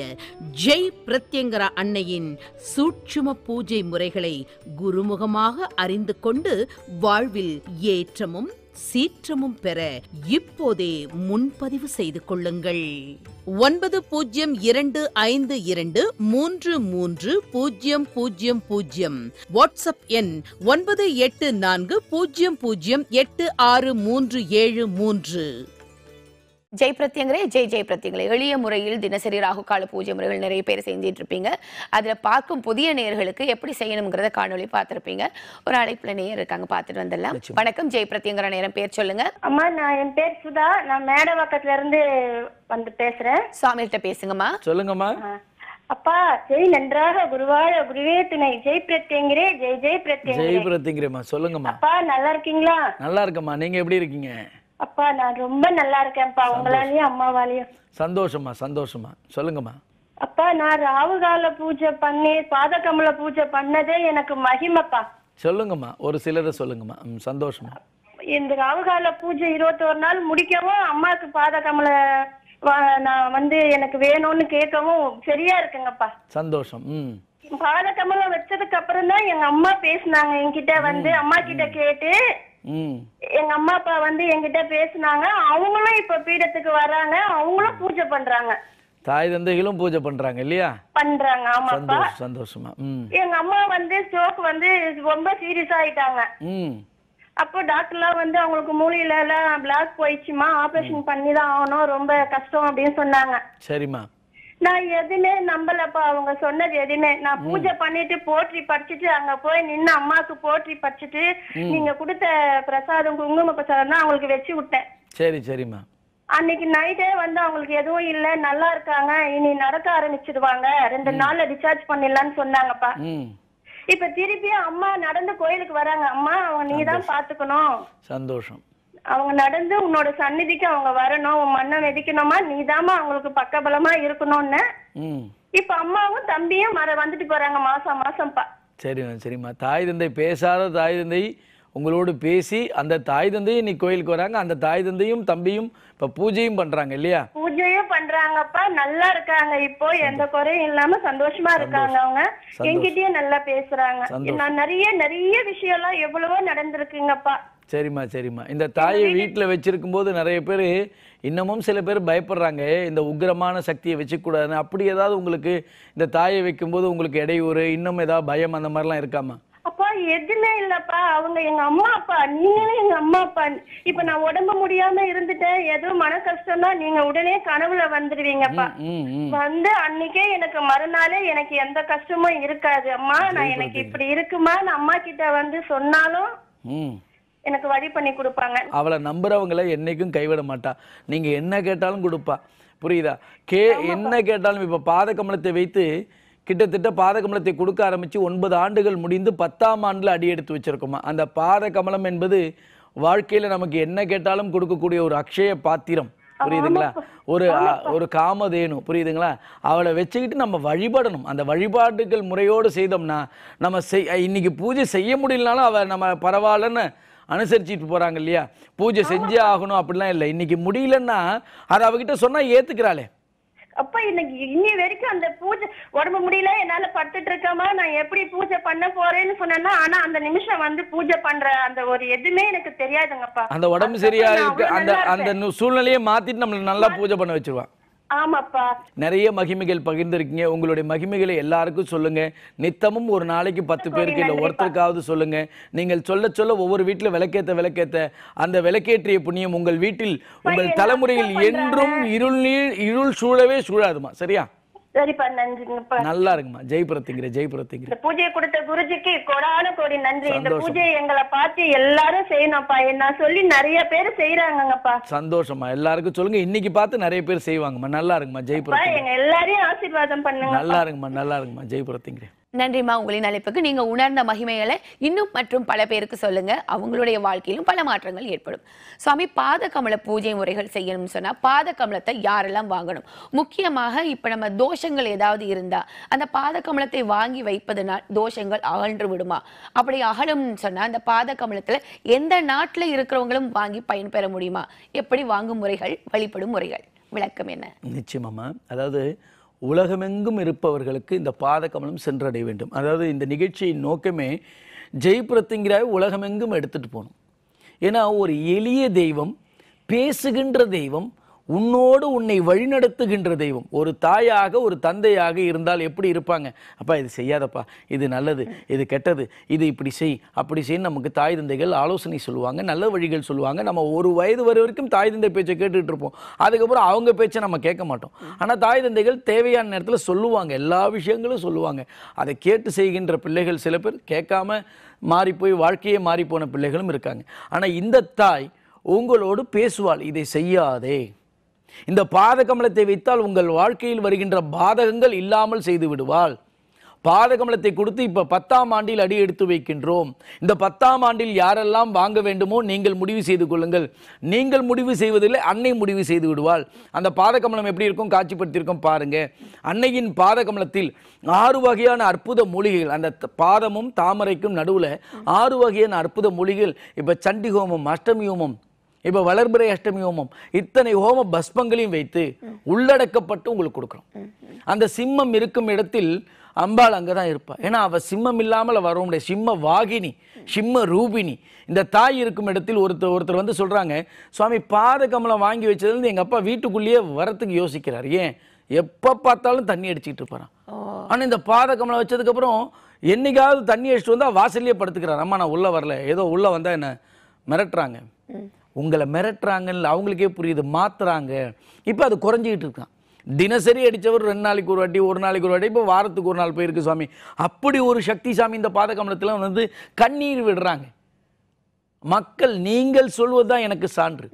ஜெய் பிரத்யங்கரா அன்னையின் சூட்சும பூஜை முறைகளை குருமுகமாக அறிந்து கொண்டு வாழ்வில் ஏற்றமும் சீற்றமும் பெற இப்போதே முன்பதிவு செய்து கொள்ளுங்கள். 9052330000 வாட்ஸ்அப் எண் 9840086373. ஜெய் பிரத்யங்கரே, ஜெய் ஜெய் பிரத்யங்கரே. எளிய முறையில் தினசரி ராகுகால பூஜை முறைகள் நிறைய பேர் செஞ்சிட்டு இருப்பீங்க. அதுல பார்க்கும் புதிய நேயர்களுக்கு எப்படி செய்யணுங்கிறத காணொலி பார்த்திருப்பீங்க. ஒரு அழைப்புல நேயர் இருக்காங்க, பார்த்துட்டு வந்துடலாம். வணக்கம், ஜெய் பிரத்யங்கரா நேரம். பேர் சொல்லுங்க. அம்மா, என் பேர் சுதா. நான் மேடவாக்கத்துல இருந்து வந்து பேசுறேன். சுவாமிகிட்ட பேசுங்கம்மா. சொல்லுங்கம்மா. அப்பா, ஜெய் நன்றாக குருவாழ குருவே துணை. ஜெய் பிரத்யங்கரே, ஜெய் ஜெய் பிரத்யங்கரே. ஜெய் பிரத்யங்கரேம்மா. சொல்லுங்கம்மா. அப்பா, நல்லா இருக்கீங்களா? நல்லா இருக்கம்மா. நீங்க எப்படி இருக்கீங்க? அப்பா, நான் ரொம்ப நல்லா இருக்கேன்ப்பா, உங்களாலயும் அம்மாவாலையும். சந்தோஷமா சந்தோஷமா. சொல்லுங்கம்மா. அப்பா, நான் ராகுகால பூஜை பண்ணி பாதகமல பூஜை பண்ணதே எனக்கு மகிமைப்பா. சொல்லுங்கம்மா, ஒரு சிலரை சொல்லுங்கம்மா. சந்தோஷமா. இந்த ராகுகால பூஜை 21 நாள் முடிக்கவும் அம்மாவுக்கு பாதகமல நான் வந்து எனக்கு வேணும்னு கேட்கவும் சரியா இருக்குங்கப்பா. சந்தோஷம். பாதகமலம் வச்சதுக்கு அப்புறம் தான் எங்க அம்மா பேசினாங்க என்கிட்ட. வந்து அம்மா கிட்ட கேட்டு எங்க அம்மா அப்பா வந்து என்கிட்ட பேசினாங்க. அவங்களும் இப்ப பீடத்துக்கு வராங்க, அவங்களும் பூஜை பண்றாங்க. தாய் தந்தைகளும் பூஜை பண்றாங்க இல்லையா? பண்றாங்க. ஆமாப்பா, சந்தோஷமா. எங்க அம்மா வந்து ஸ்ட்ரோக் வந்து ரொம்ப சீரியஸ் ஆயிட்டாங்க. அப்போ டாக்டர்லாம் வந்து அவங்களுக்கு மூளையில எல்லாம் பிளாக் போயிடுச்சுமா, ஆபரேஷன் பண்ணிதான் ஆகணும், ரொம்ப கஷ்டம் அப்படின்னு சொன்னாங்க. சரிம்மா. நான் எதுவுமே நம்பலப்பா, அவங்க சொன்னது எதுவுமே. நான் பூஜை பண்ணிட்டு போற்றி படிச்சுட்டு அங்க போய் நின்று அம்மாக்கு போற்றி படிச்சுட்டு நீங்க கொடுத்த பிரசாதம் குங்கும பிரசாதம் தான் அவங்களுக்கு வச்சு விட்டேன். சரி சரிம்மா. அன்னைக்கு நைட்டே வந்து அவங்களுக்கு எதுவும் இல்ல, நல்லா இருக்காங்க, இனி நடக்க ஆரம்பிச்சிடுவாங்க, 2 நாள்ல டிஸ்சார்ஜ் பண்ணிடலான்னு சொன்னாங்கப்பா. இப்ப திருப்பியும் அம்மா நடந்து கோயிலுக்கு வராங்க. அம்மா, அவங்க நீதான் பாத்துக்கணும். சந்தோஷம். அவங்க நடந்து உன்னோட சந்நிதிக்கு அவங்க வரணும், உன் மண்ணை மிதிக்கணுமா, நீதாமா அவங்களுக்கு பக்கபலமா இருக்கணும்னு. இப்ப அம்மாவும் தம்பியும் வந்துட்டு போறாங்க மாசம் மாசம்ப்பா. சரிம்மா சரிம்மா. தாய் தந்தை பேசாத தாய் தந்தை உங்களோடு பேசி அந்த தாய் தந்தையும் இன்னைக்கு கோயிலுக்கு வராங்க. அந்த தாய் தந்தையும் தம்பியும் இப்ப பூஜையும் பண்றாங்க இல்லையா? பூஜையும் பண்றாங்கப்பா, நல்லா இருக்காங்க. இப்போ எந்த குறையும் இல்லாம சந்தோஷமா இருக்காங்க. அவங்க என்கிட்டயே நல்லா பேசுறாங்க. நான் நிறைய விஷயம் எல்லாம் எவ்வளவோ நடந்திருக்குங்கப்பா. சரிம்மா சரிம்மா. இந்த தாயை வீட்டில் வச்சிருக்கும் போது நிறைய பேர் இன்னமும் சில பேர் பயப்படுறாங்க, இந்த உக்கிரமான சக்தியை வச்சுக்கூடாதுன்னு. அப்படி ஏதாவது உங்களுக்கு இந்த தாயை வைக்கும்போது உங்களுக்கு இடையூறு, இன்னும் ஏதாவது பயம் அந்த மாதிரிலாம் இருக்காமா? அப்பா எதுவுமே இல்லப்பா, அவங்க எங்க அம்மா அப்பா, நீங்களும் எங்க அம்மா அப்பா. இப்ப நான் உடம்பு முடியாம இருந்துட்டேன், ஏதோ மன கஷ்டம்னா நீங்க உடனே கனவுல வந்துருவீங்கப்பா. வந்து அன்னைக்கே எனக்கு மறுநாளே எனக்கு எந்த கஷ்டமும் இருக்காது. அம்மா நான் எனக்கு இப்படி இருக்குமா, நான் அம்மா கிட்ட வந்து சொன்னாலும் எனக்கு வழி பண்ணி கொடுப்பாங்க. அவளை நம்புறவங்களை என்னைக்கும் கைவிட மாட்டா. நீங்க என்ன கேட்டாலும் கொடுப்பா, புரியுதா? என்ன கேட்டாலும். இப்ப பாத கமலத்தை வைத்து கிட்டத்தட்ட பாத கமலத்தை கொடுக்க ஆரம்பிச்சு 9 ஆண்டுகள் முடிந்து 10ஆம் ஆண்டுல அடி எடுத்து வச்சிருக்கோமா. அந்த பாத கமலம் என்பது வாழ்க்கையில நமக்கு என்ன கேட்டாலும் கொடுக்கக்கூடிய ஒரு அக்ஷய பாத்திரம், புரியுதுங்களா? ஒரு காமதேனு, புரியுதுங்களா? அவளை வச்சுக்கிட்டு நம்ம வழிபடணும். அந்த வழிபாடுகள் முறையோடு செய்தோம்னா நம்ம இன்னைக்கு பூஜை செய்ய முடியலனாலும் அவ நம்ம பரவாயில்லன்னு அனுசரிச்சுட்டு போறாங்க இல்லையா? பூஜை செஞ்சே ஆகணும் அப்படிலாம் இல்லை. இன்னைக்கு முடியலன்னா அதை அவகிட்ட சொன்னா ஏத்துக்கிறாளே. அப்ப இன்னைக்கு இன்னி வரைக்கும் அந்த பூஜை உடம்பு முடியல, என்னால படுத்துட்டு இருக்கமா, நான் எப்படி பூஜை பண்ண போறேன்னு சொன்னேன்னா, ஆனா அந்த நிமிஷம் வந்து பூஜை பண்ற அந்த ஒரு எதுவுமே எனக்கு தெரியாதுங்கப்பா. அந்த உடம்பு சரியா இருக்கு, அந்த சூழ்நிலையை மாத்திட்டு நம்மள நல்லா பூஜை பண்ண வச்சிருவா. ஆமாப்பா. நிறைய மகிமைகள் பகிர்ந்திருக்கீங்க. உங்களுடைய மகிமைகளை எல்லாருக்கும் சொல்லுங்க. நித்தமும் ஒரு நாளைக்கு 10 பேருக்கு இல்லை ஒருத்தருக்காவது சொல்லுங்க. நீங்கள் சொல்ல சொல்ல ஒவ்வொரு வீட்டில் விளக்கேத்த அந்த விளக்கேற்றிய புண்ணியம் உங்கள் வீட்டில் உங்கள் தலைமுறையில் என்றும் இருள் சூழவே சூழாதுமா. சரியா? சரிப்பா, நன்றிங்கப்பா. நல்லா இருக்குமா. ஜெய் பிரத்திங்கிற இந்த பூஜையை கொடுத்த குருஜிக்கு கோடான கோடி நன்றி. இந்த பூஜையை எங்களை பார்த்து எல்லாரும் செய்யணும்ப்பா. என்ன சொல்லி நிறைய பேர் செய்யறாங்கப்பா. சந்தோஷமா. எல்லாருக்கும் சொல்லுங்க. இன்னைக்கு பார்த்து நிறைய பேர் செய்வாங்கம்மா. நல்லா இருக்குமா. ஜெய் பிரத்திங்கிற எங்க எல்லாரையும் ஆசீர்வாதம் பண்ணுங்க. நல்லா இருக்குமா. ஜெய் பிரத்திங்கிற நன்றிமா. உங்களின் அழைப்புக்கு. நீங்க உணர்ந்த மகிமைகளை இன்னும் மற்றும் பல பேருக்கு சொல்லுங்க. அவங்களுடைய வாழ்க்கையிலும் பல மாற்றங்கள் ஏற்படும். சுவாமி, பாத கமல பூஜை முறைகள் செய்யணும்னு சொன்னா பாத கமலத்தை யாரெல்லாம் வாங்கணும்? முக்கியமாக இப்ப நம்ம தோஷங்கள் ஏதாவது இருந்தா அந்த பாத கமலத்தை வாங்கி வைப்பதனால் தோஷங்கள் அகன்று விடுமா? அப்படி அகலும்னு சொன்னா அந்த பாத கமலத்துல எந்த நாட்டுல இருக்கிறவங்களும் வாங்கி பயன்பெற முடியுமா? எப்படி வாங்கும் முறைகள், வழிபடும் முறைகள், விளக்கம் என்ன? நிச்சயமாமா. அதாவது உலகமெங்கும் இருப்பவர்களுக்கு இந்த பாத கமலம் சென்றடைய வேண்டும். அதாவது இந்த நிகழ்ச்சியின் நோக்கமே ஜெய் பிரத்திங்கிராவை உலகமெங்கும் எடுத்துட்டு போகணும். ஏன்னா ஒரு எளிய தெய்வம், பேசுகின்ற தெய்வம், உன்னோடு உன்னை வழிநடத்துகின்ற தெய்வம். ஒரு தாயாக ஒரு தந்தையாக இருந்தால் எப்படி இருப்பாங்க? அப்பா இது செய்யாதப்பா, இது நல்லது, இது கெட்டது, இது இப்படி செய் அப்படி செய்யு நமக்கு தாய் தந்தைகள் ஆலோசனை சொல்லுவாங்க, நல்ல வழிகள் சொல்லுவாங்க. நம்ம ஒரு வயது வரை வரைக்கும் தாய் தந்தை பேச்சை கேட்டுட்டு இருப்போம். அதுக்கப்புறம் அவங்க பேச்சை நம்ம கேட்க மாட்டோம். ஆனால் தாய் தந்தைகள் தேவையான நேரத்தில் சொல்லுவாங்க, எல்லா விஷயங்களும் சொல்லுவாங்க. அதை கேட்டு செய்கின்ற பிள்ளைகள் சில பேர், கேட்காம மாறிப்போய் வாழ்க்கையே மாறிப்போன பிள்ளைகளும் இருக்காங்க. ஆனால் இந்த தாய் உங்களோடு பேசுவாள், இதை செய்யாதே. இந்த பாத கமலத்தை வைத்தால் உங்கள் வாழ்க்கையில் வருகின்ற பாதகங்கள் இல்லாமல் செய்து விடுவாள். பாத கமலத்தை கொடுத்து இப்ப 10ஆம் ஆண்டில் அடி எடுத்து வைக்கின்றோம். இந்த 10ஆம் ஆண்டில் யாரெல்லாம் வாங்க வேண்டுமோ நீங்கள் முடிவு செய்து கொள்ளுங்கள். நீங்கள் முடிவு செய்வதில்லை, அன்னை முடிவு செய்து விடுவாள். அந்த பாத கமலம் எப்படி இருக்கும் காட்சிப்படுத்தியிருக்கோம் பாருங்க. அன்னையின் பாத கமலத்தில் 6 வகையான அற்புத மூலிகைகள், அந்த பாதமும் தாமரைக்கும் நடுவுல 6 வகையான அற்புத மூலிகைகள். இப்ப சண்டி ஹோமம், அஷ்டமி ஹோமம், இப்ப வளர்பிறை அஷ்டமி ஹோமம், இத்தனை ஹோம பஸ்பங்களையும் வைத்து உள்ளடக்கப்பட்டு உங்களுக்கு கொடுக்குறோம். அந்த சிம்மம் இருக்கும் இடத்தில் அம்பாள் அங்கதான் இருப்பா. ஏன்னா அவ சிம்மம் இல்லாமல் வர முடியாது. சிம்ம வாகினி, சிம்ம ரூபினி. இந்த தாய் இருக்கும் இடத்தில் ஒருத்தர் வந்து சொல்றாங்க, சுவாமி பாத கமலம் வாங்கி வச்சதுலேருந்து எங்க அப்பா வீட்டுக்குள்ளேயே வரத்துக்கு யோசிக்கிறார். ஏன்? எப்ப பார்த்தாலும் தண்ணி அடிச்சுட்டு இருப்பாராம். ஆனா இந்த பாத கமலம் வச்சதுக்கு அப்புறம் என்னைக்காவது தண்ணி அடிச்சுட்டு வந்தா வாசல்லையே படுத்துக்கிறார். அம்மா நான் உள்ள வரல, ஏதோ உள்ள வந்தா என்ன மிரட்டுறாங்க. உங்களை மிரட்டுறாங்கன்னு அவங்களுக்கே புரியுது, மாத்துறாங்க. இப்போ அது குறைஞ்சிக்கிட்டு இருக்கான். தினசரி அடித்தவர் 2 நாளைக்கு ஒரு வாட்டி, 1 நாளைக்கு ஒரு வாட்டி, இப்போ வாரத்துக்கு 1 நாள் போயிருக்கு சுவாமி. அப்படி ஒரு சக்தி சாமி இந்த பாத கமலத்தில் வந்து கண்ணீர் விடுறாங்க மக்கள். நீங்கள் சொல்வதுதான் எனக்கு சான்று.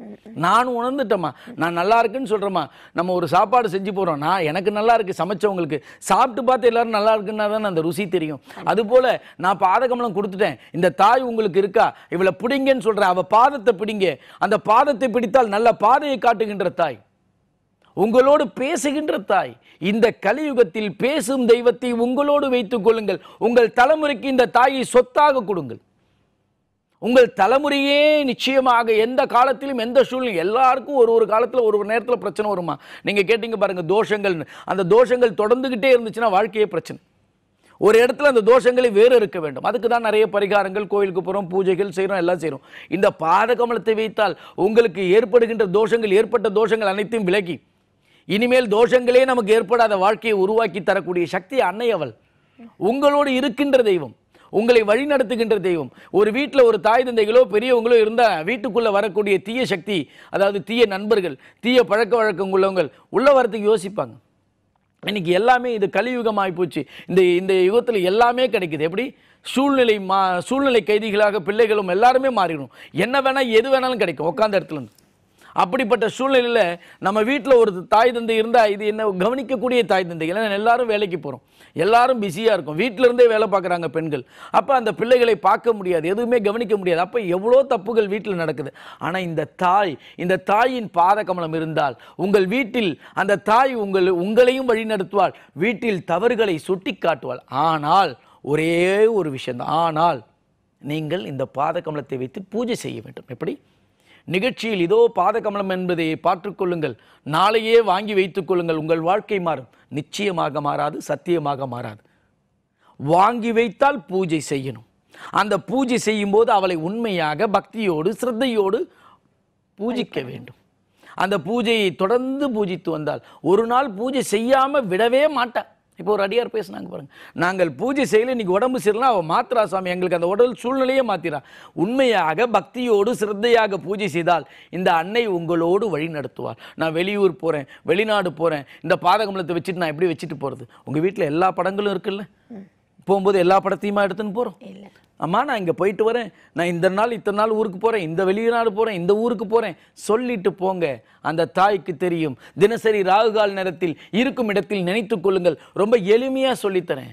நானும் உணர்ந்துட்டேம்மா, நான் நல்லா இருக்குன்னு சொல்கிறேம்மா. நம்ம ஒரு சாப்பாடு செஞ்சு போகிறோம், நான் எனக்கு நல்லா இருக்கு, சமைச்சவங்களுக்கு சாப்பிட்டு பார்த்து எல்லாரும் நல்லா இருக்குன்னா தானே அந்த ருசி தெரியும். அதுபோல் நான் பாதகமலம் கொடுத்துட்டேன், இந்த தாய் உங்களுக்கு இருக்கா, இவளை பிடிங்கன்னு சொல்கிறேன். அவள் பாதத்தை பிடிங்க. அந்த பாதத்தை பிடித்தால் நல்ல பாதையை காட்டுகின்ற தாய், உங்களோடு பேசுகின்ற தாய். இந்த கலியுகத்தில் பேசும் தெய்வத்தை உங்களோடு வைத்துக் கொள்ளுங்கள். உங்கள் தலைமுறைக்கு இந்த தாயை சொத்தாக கொடுங்கள். உங்கள் தலைமுறையே நிச்சயமாக எந்த காலத்திலும் எந்த சூழ்நிலை, எல்லாருக்கும் ஒரு காலத்தில் ஒரு நேரத்தில் பிரச்சனை வருமா? நீங்கள் கேட்டீங்க பாருங்க, தோஷங்கள். அந்த தோஷங்கள் தொடர்ந்துகிட்டே இருந்துச்சுன்னா வாழ்க்கையே பிரச்சனை. ஒரு இடத்துல அந்த தோஷங்களை வேறு இருக்க வேண்டும். அதுக்கு தான் நிறைய பரிகாரங்கள், கோயிலுக்கு போகிறோம், பூஜைகள் செய்கிறோம், எல்லாம் செய்கிறோம். இந்த பாதகமலத்தை வைத்தால் உங்களுக்கு ஏற்படுகின்ற தோஷங்கள், ஏற்பட்ட தோஷங்கள் அனைத்தையும் விலகி இனிமேல் தோஷங்களே நமக்கு ஏற்படாத வாழ்க்கையை உருவாக்கி தரக்கூடிய சக்தி அன்னை அவள். உங்களோடு இருக்கின்ற தெய்வம், உங்களை வழி நடத்துகின்ற தெய்வம். ஒரு வீட்டில் ஒரு தாய் தந்தைகளோ பெரியவங்களோ இருந்தால் வீட்டுக்குள்ளே வரக்கூடிய தீய சக்தி, அதாவது தீய நண்பர்கள், தீய பழக்க வழக்கம் உள்ளவங்க உள்ள வரத்துக்கு யோசிப்பாங்க. இன்னைக்கு எல்லாமே இது கலியுகம் ஆகிப்போச்சு. இந்த யுகத்தில் எல்லாமே கிடைக்குது. எப்படி சூழ்நிலை கைதிகளாக பிள்ளைகளும் எல்லாருமே மாறிடும். என்ன வேணால் எது வேணாலும் கிடைக்கும் உட்காந்த இடத்துலேருந்து. அப்படிப்பட்ட சூழ்நிலையில் நம்ம வீட்டில் ஒரு தாய் தந்தை இருந்தால் இது என்ன கவனிக்கக்கூடிய தாய் தந்தைகள். ஏன்னா எல்லாரும் வேலைக்கு போகிறோம், எல்லாரும் பிஸியாக இருக்கும், வீட்டிலேருந்தே வேலை பார்க்குறாங்க பெண்கள். அப்போ அந்த பிள்ளைகளை பார்க்க முடியாது, எதுவுமே கவனிக்க முடியாது. அப்போ எவ்வளோ தப்புகள் வீட்டில் நடக்குது. ஆனால் இந்த தாயின் பாதகமலம் இருந்தால் உங்கள் வீட்டில் அந்த தாய் உங்களையும் வழி நடத்துவாள், வீட்டில் தவறுகளை சுட்டி காட்டுவாள். ஆனால் ஒரே ஒரு விஷயம்தான், ஆனால் நீங்கள் இந்த பாதகமலத்தை வைத்து பூஜை செய்ய வேண்டும். எப்படி? நிகழ்ச்சியில் இதோ பாதகமலம் என்பதை பார்த்துக்கொள்ளுங்கள், நாளையே வாங்கி வைத்துக் கொள்ளுங்கள், உங்கள் வாழ்க்கை மாறும். நிச்சயமாக மாறாது, சத்தியமாக மாறாது. வாங்கி வைத்தால் பூஜை செய்யணும். அந்த பூஜை செய்யும் போது அவளை உண்மையாக பக்தியோடு சிரத்தையோடு பூஜிக்க வேண்டும். அந்த பூஜையை தொடர்ந்து பூஜித்து வந்தால் ஒரு நாள் பூஜை செய்யாமல் விடவே மாட்டாள். இப்போ ஒரு அடியார் பேசினாங்க பாருங்க, நாங்கள் பூஜை செய்யல, இன்னைக்கு உடம்பு சரியில்லைனா அவள் மாத்திரா சாமி, எங்களுக்கு அந்த உடல் சூழ்நிலையே மாத்திரா. உண்மையாக பக்தியோடு சிரத்தையாக பூஜை செய்தால் இந்த அன்னை உங்களோடு வழி நடத்துவார். நான் வெளியூர் போகிறேன், வெளிநாடு போகிறேன், இந்த பாதகமலத்தை வச்சுட்டு நான் எப்படி வச்சுட்டு போகிறது? உங்கள் வீட்டில் எல்லா படங்களும் இருக்குல்ல, போகும்போது எல்லா படத்தையுமா எடுத்துன்னு போகிறோம்? அம்மா நான் இங்கே போயிட்டு வரேன், நான் இத்தனை நாள் ஊருக்கு போகிறேன், இந்த வெளிநாடு போகிறேன், இந்த ஊருக்கு போகிறேன் சொல்லிட்டு போங்க. அந்த தாய்க்கு தெரியும். தினசரி ராகுகால் நேரத்தில் இருக்கும் இடத்தில் நினைத்து கொள்ளுங்கள். ரொம்ப எளிமையாக சொல்லித்தரேன்.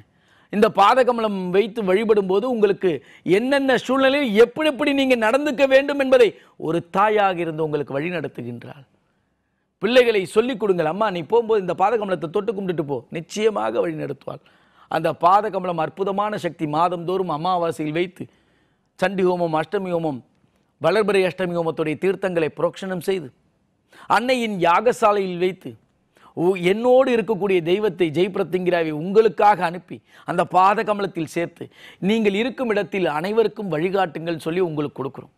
இந்த பாதகமலம் வைத்து வழிபடும் போது உங்களுக்கு என்னென்ன சூழ்நிலையில் எப்படி நீங்கள் நடந்துக்க வேண்டும் என்பதை ஒரு தாயாக இருந்து உங்களுக்கு வழி நடத்துகின்றாள். பிள்ளைகளை சொல்லிக் கொடுங்கள். அம்மா நீ போகும்போது இந்த பாதகமலத்தை தொட்டு கும்பிட்டுட்டு போ, நிச்சயமாக வழி நடத்துவாள். அந்த பாதகமலம் அற்புதமான சக்தி. மாதந்தோறும் அமாவாசையில் வைத்து சண்டி ஹோமம், அஷ்டமி ஹோமம், வளர்பிறை அஷ்டமி ஹோமத்துடைய தீர்த்தங்களை புரோக்ஷணம் செய்து அன்னையின் யாகசாலையில் வைத்து என்னோடு இருக்கக்கூடிய தெய்வத்தை ஜெய் பிரத்யங்கிராவை உங்களுக்காக அனுப்பி அந்த பாதகமலத்தில் சேர்த்து நீங்கள் இருக்கும் இடத்தில் அனைவருக்கும் வழிகாட்டுங்கள் சொல்லி உங்களுக்கு கொடுக்குறோம்.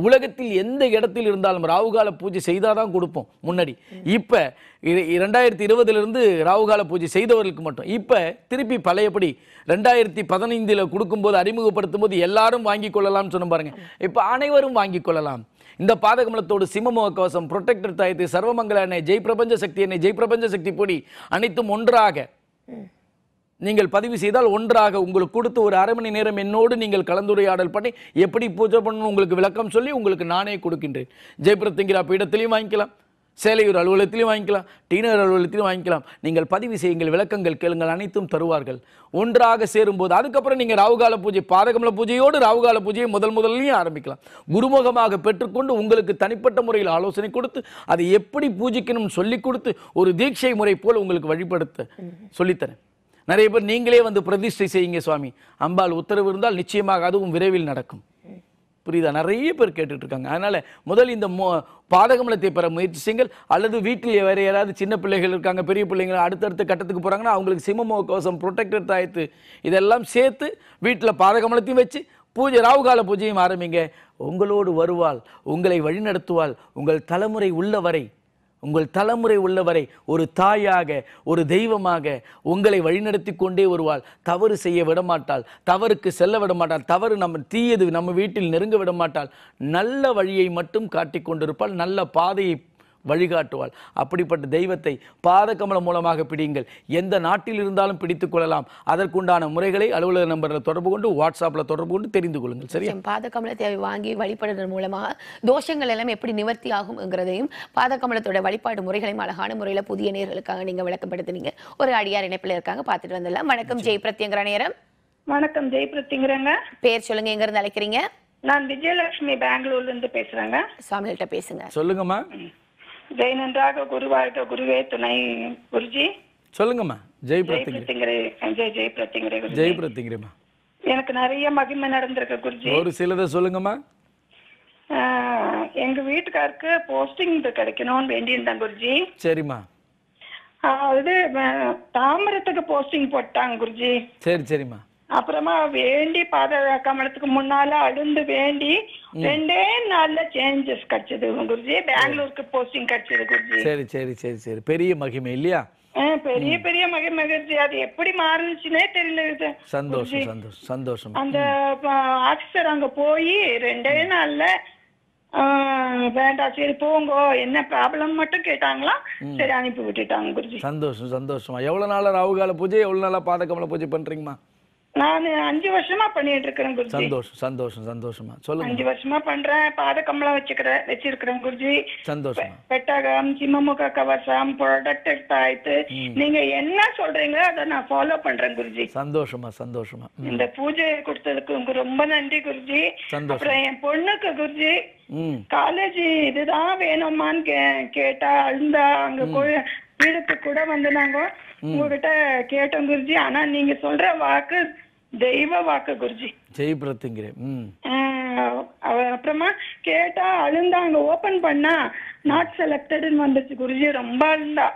உலகத்தில் எந்த இடத்தில் இருந்தாலும் ராகுகால பூஜை செய்தாதான் கொடுப்போம். முன்னாடி இப்போ 2020 ராகுகால பூஜை செய்தவர்களுக்கு மட்டும், இப்போ திருப்பி பழையபடி 2015 கொடுக்கும்போது அறிமுகப்படுத்தும் போது எல்லாரும் வாங்கி கொள்ளலாம்னு சொன்ன பாருங்க. இப்போ அனைவரும் வாங்கி கொள்ளலாம். இந்த பாதகமலத்தோடு சிம்மமுக கவசம், புரொடெக்டர் தாயத்து, சர்வமங்கல எண்ணெய், ஜெய் பிரபஞ்ச சக்தி எண்ணெய், ஜெய் பிரபஞ்ச சக்தி பொடி அனைத்தும் ஒன்றாக நீங்கள் பதிவு செய்தால் ஒன்றாக உங்களுக்கு கொடுத்து ஒரு அரை மணி நேரம் என்னோடு நீங்கள் கலந்துரையாடல் பண்ணி எப்படி பூஜை பண்ணணும் உங்களுக்கு விளக்கம் சொல்லி உங்களுக்கு நானே கொடுக்கின்றேன். ஜெயபிரத்யங்கிரா பீடத்திலையும் வாங்கிக்கலாம், சேலையூர் அலுவலகத்திலையும் வாங்கிக்கலாம், டீனர் அலுவலகத்திலையும் வாங்கிக்கலாம். நீங்கள் பதிவு செய்யுங்கள், விளக்கங்கள் கேளுங்கள், அனைத்தும் தருவார்கள். ஒன்றாக சேரும்போது அதுக்கப்புறம் நீங்கள் ராகுகால பூஜை, பாதகமல பூஜையோடு ராகுகால பூஜையை முதல்லையும் ஆரம்பிக்கலாம். குருமுகமாக பெற்றுக்கொண்டு உங்களுக்கு தனிப்பட்ட முறையில் ஆலோசனை கொடுத்து அதை எப்படி பூஜிக்கணும்னு சொல்லி கொடுத்து ஒரு தீட்சை முறை போல் உங்களுக்கு வழிபடுத்த சொல்லித்தரேன். நிறைய பேர் நீங்களே வந்து பிரதிஷ்டை செய்யுங்க சுவாமி, அம்பாள் உத்தரவு இருந்தால் நிச்சயமாக அதுவும் விரைவில் நடக்கும். புரியுதா? நிறைய பேர் கேட்டுட்டு இருக்காங்க. அதனால முதல் இந்த பாதகமலத்தை பெற முயற்சி செய்யுங்கள். அல்லது வீட்டில் வேற யாராவது சின்ன பிள்ளைகள் இருக்காங்க, பெரிய பிள்ளைங்க அடுத்தடுத்த கட்டத்துக்கு போறாங்கன்னா அவங்களுக்கு சிம்மமுக கவசம், புரொடெக்டர் தாயத்து இதெல்லாம் சேர்த்து வீட்டில் பாதகமலத்தையும் வச்சு பூஜை, ராகுகால பூஜையும் ஆரம்பிங்க. உங்களோடு வருவாள், உங்களை வழிநடத்துவாள். உங்கள் தலைமுறை உள்ளவரை ஒரு தாயாக, ஒரு தெய்வமாக உங்களை வழிநடத்தி கொண்டே வருவாள். தவறு செய்ய விடமாட்டாள், தவறுக்கு செல்ல விடமாட்டாள், தவறு தீயது நம்ம வீட்டில் நெருங்க விடமாட்டாள். நல்ல வழியை மட்டும் காட்டிக் கொண்டிருப்பாள், நல்ல பாதையை வழிகாட்டுவாள். அப்படிப்பட்ட தெய்வத்தை பாதகமலம் மூலமாக பிடியுங்கள். எந்த நாட்டில் இருந்தாலும் பிடித்துக் கொள்ளலாம். அதற்குண்டான முறைகளை அலுவலக நம்பரில் தொடர்பு கொண்டு, வாட்ஸ்அப்பில் தொடர்பு கொண்டு தெரிந்து கொள்ளுங்கள். சரியா? பாதகமலத்தை வாங்கி வழிபடுவதன் மூலமாக தோஷங்கள் எல்லாம் எப்படி நிவர்த்தி ஆகும்ங்கிறதையும் பாதகமலத்தோட வழிபாடு முறைகளையும் அழகான முறையில் புதிய நேயர்களுக்காக நீங்க விளக்கப்படுத்தினீங்க. ஒரு அடியார் இணைப்பில் இருக்காங்க, பார்த்துட்டு வந்துடலாம். வணக்கம், ஜெய் பிரத்யங்கிரா நேரம். வணக்கம், ஜெய் பிரத்யங்கிராங்க. பேர் சொல்லுங்க, எங்க இருந்து அழைக்கிறீங்க? நான் விஜயலட்சுமி, பெங்களூர்ல இருந்து பேசுறேங்க. சுவாமிகிட்ட பேசுங்க. சொல்லுங்கம்மா. ஜெய் நன்றாக, குருவாழ்க, குருவே துணை. குருஜி சொல்லுங்கம்மா. ஜெய் பிரத்யங்கிரே. ஜெய் பிரத்யங்கிரே. ஜெய் பிரத்யங்கிரேம்மா. எனக்கு நிறைய மகிமை நடந்திருக்கு குருஜி. ஒரு சிலதை சொல்லுங்கம்மா. எங்க வீட்டுக்காருக்கு போஸ்டிங் கிடைக்கணும்னு வேண்டியிருந்தேன் குருஜி. சரிம்மா. அது தாம்பரத்துக்கு போஸ்டிங் போட்டாங்க குருஜி. சரி சரிம்மா. அப்புறமா வேண்டி பாத கமலத்துக்கு முன்னால அழுந்து வேண்டி 2 நாள்ல சேஞ்சஸ் கிடைச்சது குருஜி. பெங்களூருக்கு போஸ்டிங் கிடைச்சது குருஜி. சரி சரி சரி சரி, பெரிய மகிமை இல்லையா? பெரிய பெரிய மகிமை குருஜி. அது எப்படி மாறுச்சுன்னே தெரியல. சந்தோஷம் சந்தோஷம் சந்தோஷம். அந்த ஆபீசர் அங்க போய் 2 நாள்ல வேண்டாம் சரி போங்க என்ன ப்ராப்ளம் மட்டும் கேட்டாங்களா, சரி அனுப்பி விட்டுட்டாங்க குருஜி. சந்தோஷம் சந்தோஷமா. எவ்வளவு நாளா ராகுகால பூஜை, எவ்வளவு நாளா பாதகமல பூஜை பண்றீங்கம்மா? நான் 5 வருஷமா பண்ணிட்டு இருக்கிறேன் குருஜி. சந்தோஷம் சந்தோஷம் சந்தோஷமா. சொல்லுங்க. 5 வருஷமா பண்றேன். பாதகமலம் வச்சிருக்கிறேன் குருஜி. சந்தோஷமா. பெட்டகம், சிம்மமுக கவசம், ப்ரொடக்டட் தாய்த்து, நீங்க என்ன சொல்றீங்களோ அதை நான் ஃபாலோ பண்றேன் குருஜி. சந்தோஷமா சந்தோஷமா. இந்த பூஜை கொடுத்ததுக்கு ரொம்ப நன்றி குருஜி. அப்புறம் என் பொண்ணுக்கு குருஜி காலேஜ் இதுதான் வேணுமான்னு கேட்டா அழுந்தா. அங்க வீடுக்கு கூட வந்து நாங்க உங்ககிட்ட கேட்டோம் குருஜி. ஆனா நீங்க சொல்ற வாக்கு தெய்வ வாக்கு குருஜி. ஜெய் பிரத்யங்கிரே. அப்புறமா கேட்டா அழுந்தா. அங்க ஓபன் பண்ணா நாட் செலக்டட்னு வந்துச்சு குருஜி. ரொம்ப அழுந்தா.